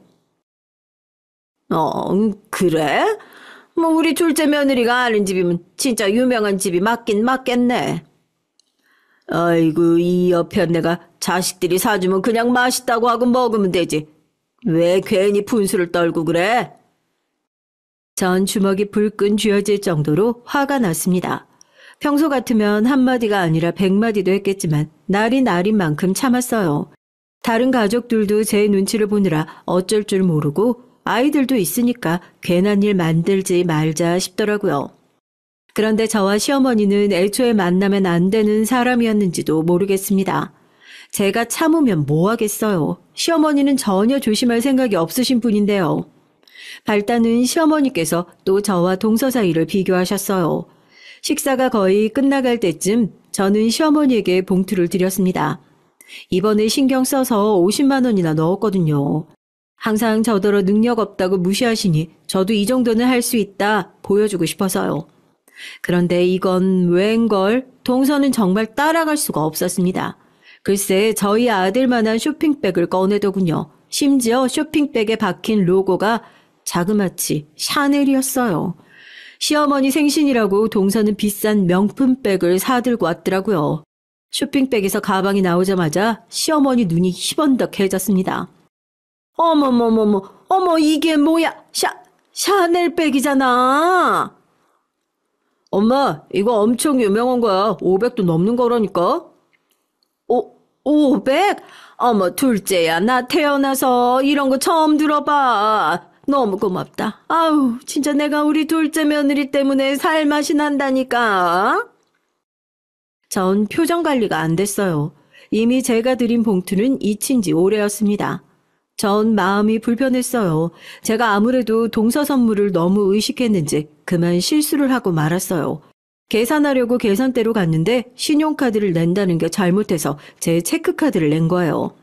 그래? 뭐 우리 둘째 며느리가 아는 집이면 진짜 유명한 집이 맞긴 맞겠네. 아이고, 이 옆에 내가 자식들이 사주면 그냥 맛있다고 하고 먹으면 되지. 왜 괜히 분수를 떨고 그래? 전 주먹이 불끈 쥐어질 정도로 화가 났습니다. 평소 같으면 한마디가 아니라 100마디도 했겠지만 날이 날인 만큼 참았어요. 다른 가족들도 제 눈치를 보느라 어쩔 줄 모르고 아이들도 있으니까 괜한 일 만들지 말자 싶더라고요. 그런데 저와 시어머니는 애초에 만나면 안 되는 사람이었는지도 모르겠습니다. 제가 참으면 뭐 하겠어요. 시어머니는 전혀 조심할 생각이 없으신 분인데요. 발단은 시어머니께서 또 저와 동서 사이를 비교하셨어요. 식사가 거의 끝나갈 때쯤 저는 시어머니에게 봉투를 드렸습니다. 이번에 신경 써서 50만 원이나 넣었거든요. 항상 저더러 능력 없다고 무시하시니 저도 이 정도는 할 수 있다 보여주고 싶어서요. 그런데 이건 웬걸 동서는 정말 따라갈 수가 없었습니다. 글쎄 저희 아들만한 쇼핑백을 꺼내더군요. 심지어 쇼핑백에 박힌 로고가 자그마치 샤넬이었어요. 시어머니 생신이라고 동서는 비싼 명품백을 사들고 왔더라고요. 쇼핑백에서 가방이 나오자마자 시어머니 눈이 희번덕해졌습니다. 어머, 이게 뭐야? 샤넬백이잖아. 엄마, 이거 엄청 유명한 거야. 500도 넘는 거라니까. 500? 어머, 둘째야, 나 태어나서 이런 거 처음 들어봐. 너무 고맙다. 아우, 진짜 내가 우리 둘째 며느리 때문에 살 맛이 난다니까. 전 표정 관리가 안 됐어요. 이미 제가 드린 봉투는 잊힌 지 오래였습니다. 전 마음이 불편했어요. 제가 아무래도 동서 선물을 너무 의식했는지 그만 실수를 하고 말았어요. 계산하려고 계산대로 갔는데 신용카드를 낸다는 게 잘못해서 제 체크카드를 낸 거예요.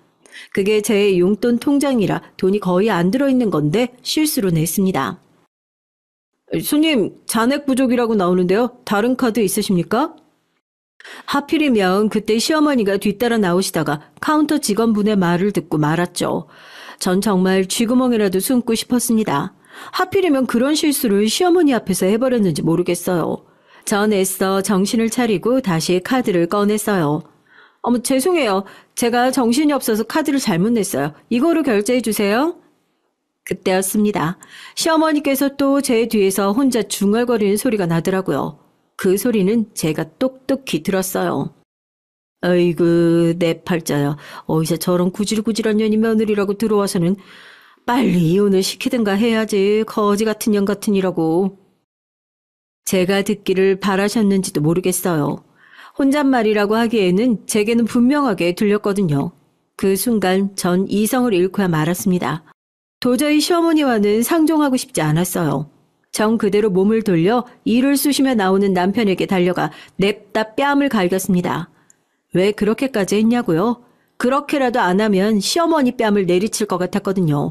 그게 제 용돈 통장이라 돈이 거의 안 들어있는 건데 실수로 냈습니다. 손님, 잔액 부족이라고 나오는데요. 다른 카드 있으십니까? 하필이면 그때 시어머니가 뒤따라 나오시다가 카운터 직원분의 말을 듣고 말았죠. 전 정말 쥐구멍이라도 숨고 싶었습니다. 하필이면 그런 실수를 시어머니 앞에서 해버렸는지 모르겠어요. 전 애써 정신을 차리고 다시 카드를 꺼냈어요. 어머, 죄송해요. 제가 정신이 없어서 카드를 잘못 냈어요. 이거로 결제해 주세요. 그때였습니다. 시어머니께서 또 제 뒤에서 혼자 중얼거리는 소리가 나더라고요. 그 소리는 제가 똑똑히 들었어요. 아이고, 내 팔자야. 어디서 저런 구질구질한 년이 며느리라고 들어와서는 빨리 이혼을 시키든가 해야지. 거지 같은 년 같으니라고. 제가 듣기를 바라셨는지도 모르겠어요. 혼잣말이라고 하기에는 제게는 분명하게 들렸거든요. 그 순간 전 이성을 잃고야 말았습니다. 도저히 시어머니와는 상종하고 싶지 않았어요. 정 그대로 몸을 돌려 이를 쑤시며 나오는 남편에게 달려가 냅다 뺨을 갈겼습니다. 왜 그렇게까지 했냐고요? 그렇게라도 안 하면 시어머니 뺨을 내리칠 것 같았거든요.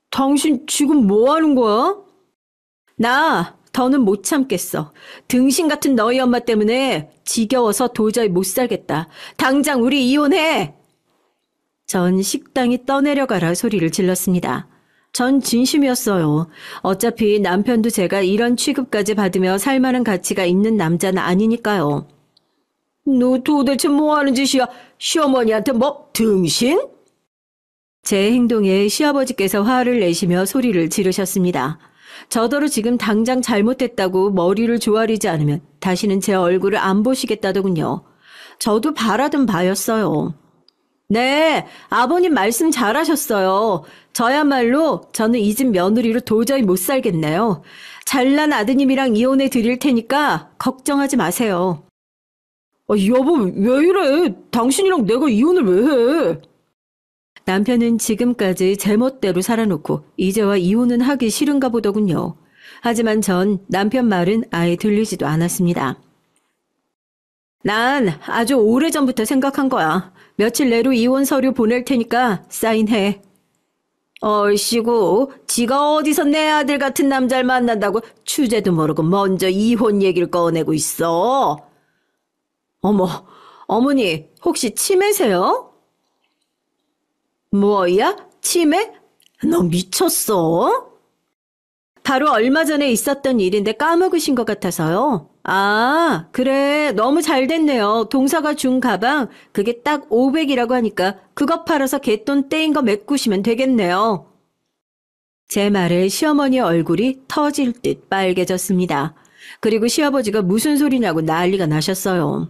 당신 지금 뭐 하는 거야? 나 더는 못 참겠어. 등신 같은 너희 엄마 때문에 지겨워서 도저히 못 살겠다. 당장 우리 이혼해! 전 식당이 떠내려가라 소리를 질렀습니다. 전 진심이었어요. 어차피 남편도 제가 이런 취급까지 받으며 살만한 가치가 있는 남자는 아니니까요. 너 도대체 뭐 하는 짓이야? 시어머니한테 뭐 등신? 제 행동에 시아버지께서 화를 내시며 소리를 지르셨습니다. 저더러 지금 당장 잘못했다고 머리를 조아리지 않으면 다시는 제 얼굴을 안 보시겠다더군요. 저도 바라던 바였어요. 네, 아버님 말씀 잘하셨어요. 저야말로 저는 이 집 며느리로 도저히 못 살겠네요. 잘난 아드님이랑 이혼해 드릴 테니까 걱정하지 마세요. 여보, 왜 이래? 당신이랑 내가 이혼을 왜 해? 남편은 지금까지 제멋대로 살아놓고 이제와 이혼은 하기 싫은가 보더군요. 하지만 전 남편 말은 아예 들리지도 않았습니다. 난 아주 오래전부터 생각한 거야. 며칠 내로 이혼 서류 보낼 테니까 사인해. 얼씨구, 지가 어디서 내 아들 같은 남자를 만난다고 주제도 모르고 먼저 이혼 얘기를 꺼내고 있어. 어머, 어머니, 혹시 치매세요? 뭐야? 치매? 너 미쳤어? 바로 얼마 전에 있었던 일인데 까먹으신 것 같아서요. 아, 그래. 너무 잘 됐네요. 동서가 준 가방, 그게 딱 500이라고 하니까 그거 팔아서 갯돈 떼인 거 메꾸시면 되겠네요. 제 말에 시어머니 얼굴이 터질 듯 빨개졌습니다. 그리고 시아버지가 무슨 소리냐고 난리가 나셨어요.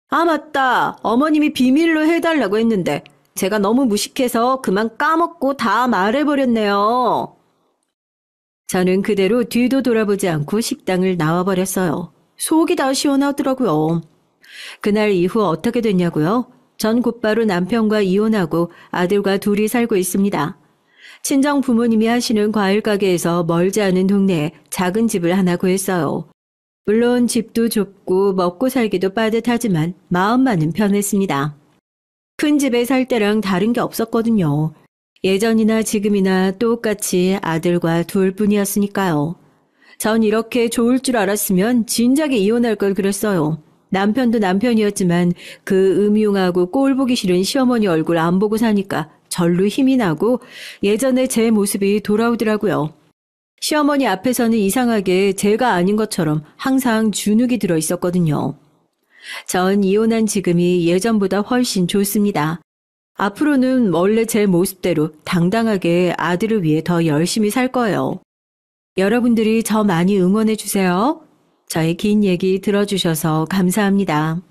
아, 맞다. 어머님이 비밀로 해달라고 했는데 제가 너무 무식해서 그만 까먹고 다 말해버렸네요. 저는 그대로 뒤도 돌아보지 않고 식당을 나와버렸어요. 속이 다 시원하더라고요. 그날 이후 어떻게 됐냐고요? 전 곧바로 남편과 이혼하고 아들과 둘이 살고 있습니다. 친정 부모님이 하시는 과일 가게에서 멀지 않은 동네에 작은 집을 하나 구했어요. 물론 집도 좁고 먹고 살기도 빠듯하지만 마음만은 편했습니다. 큰 집에 살 때랑 다른 게 없었거든요. 예전이나 지금이나 똑같이 아들과 둘 뿐이었으니까요. 전 이렇게 좋을 줄 알았으면 진작에 이혼할 걸 그랬어요. 남편도 남편이었지만 그 음흉하고 꼴 보기 싫은 시어머니 얼굴 안 보고 사니까 절로 힘이 나고 예전에 제 모습이 돌아오더라고요. 시어머니 앞에서는 이상하게 제가 아닌 것처럼 항상 주눅이 들어 있었거든요. 전 이혼한 지금이 예전보다 훨씬 좋습니다. 앞으로는 원래 제 모습대로 당당하게 아들을 위해 더 열심히 살 거예요. 여러분들이 저 많이 응원해 주세요. 저의 긴 얘기 들어주셔서 감사합니다.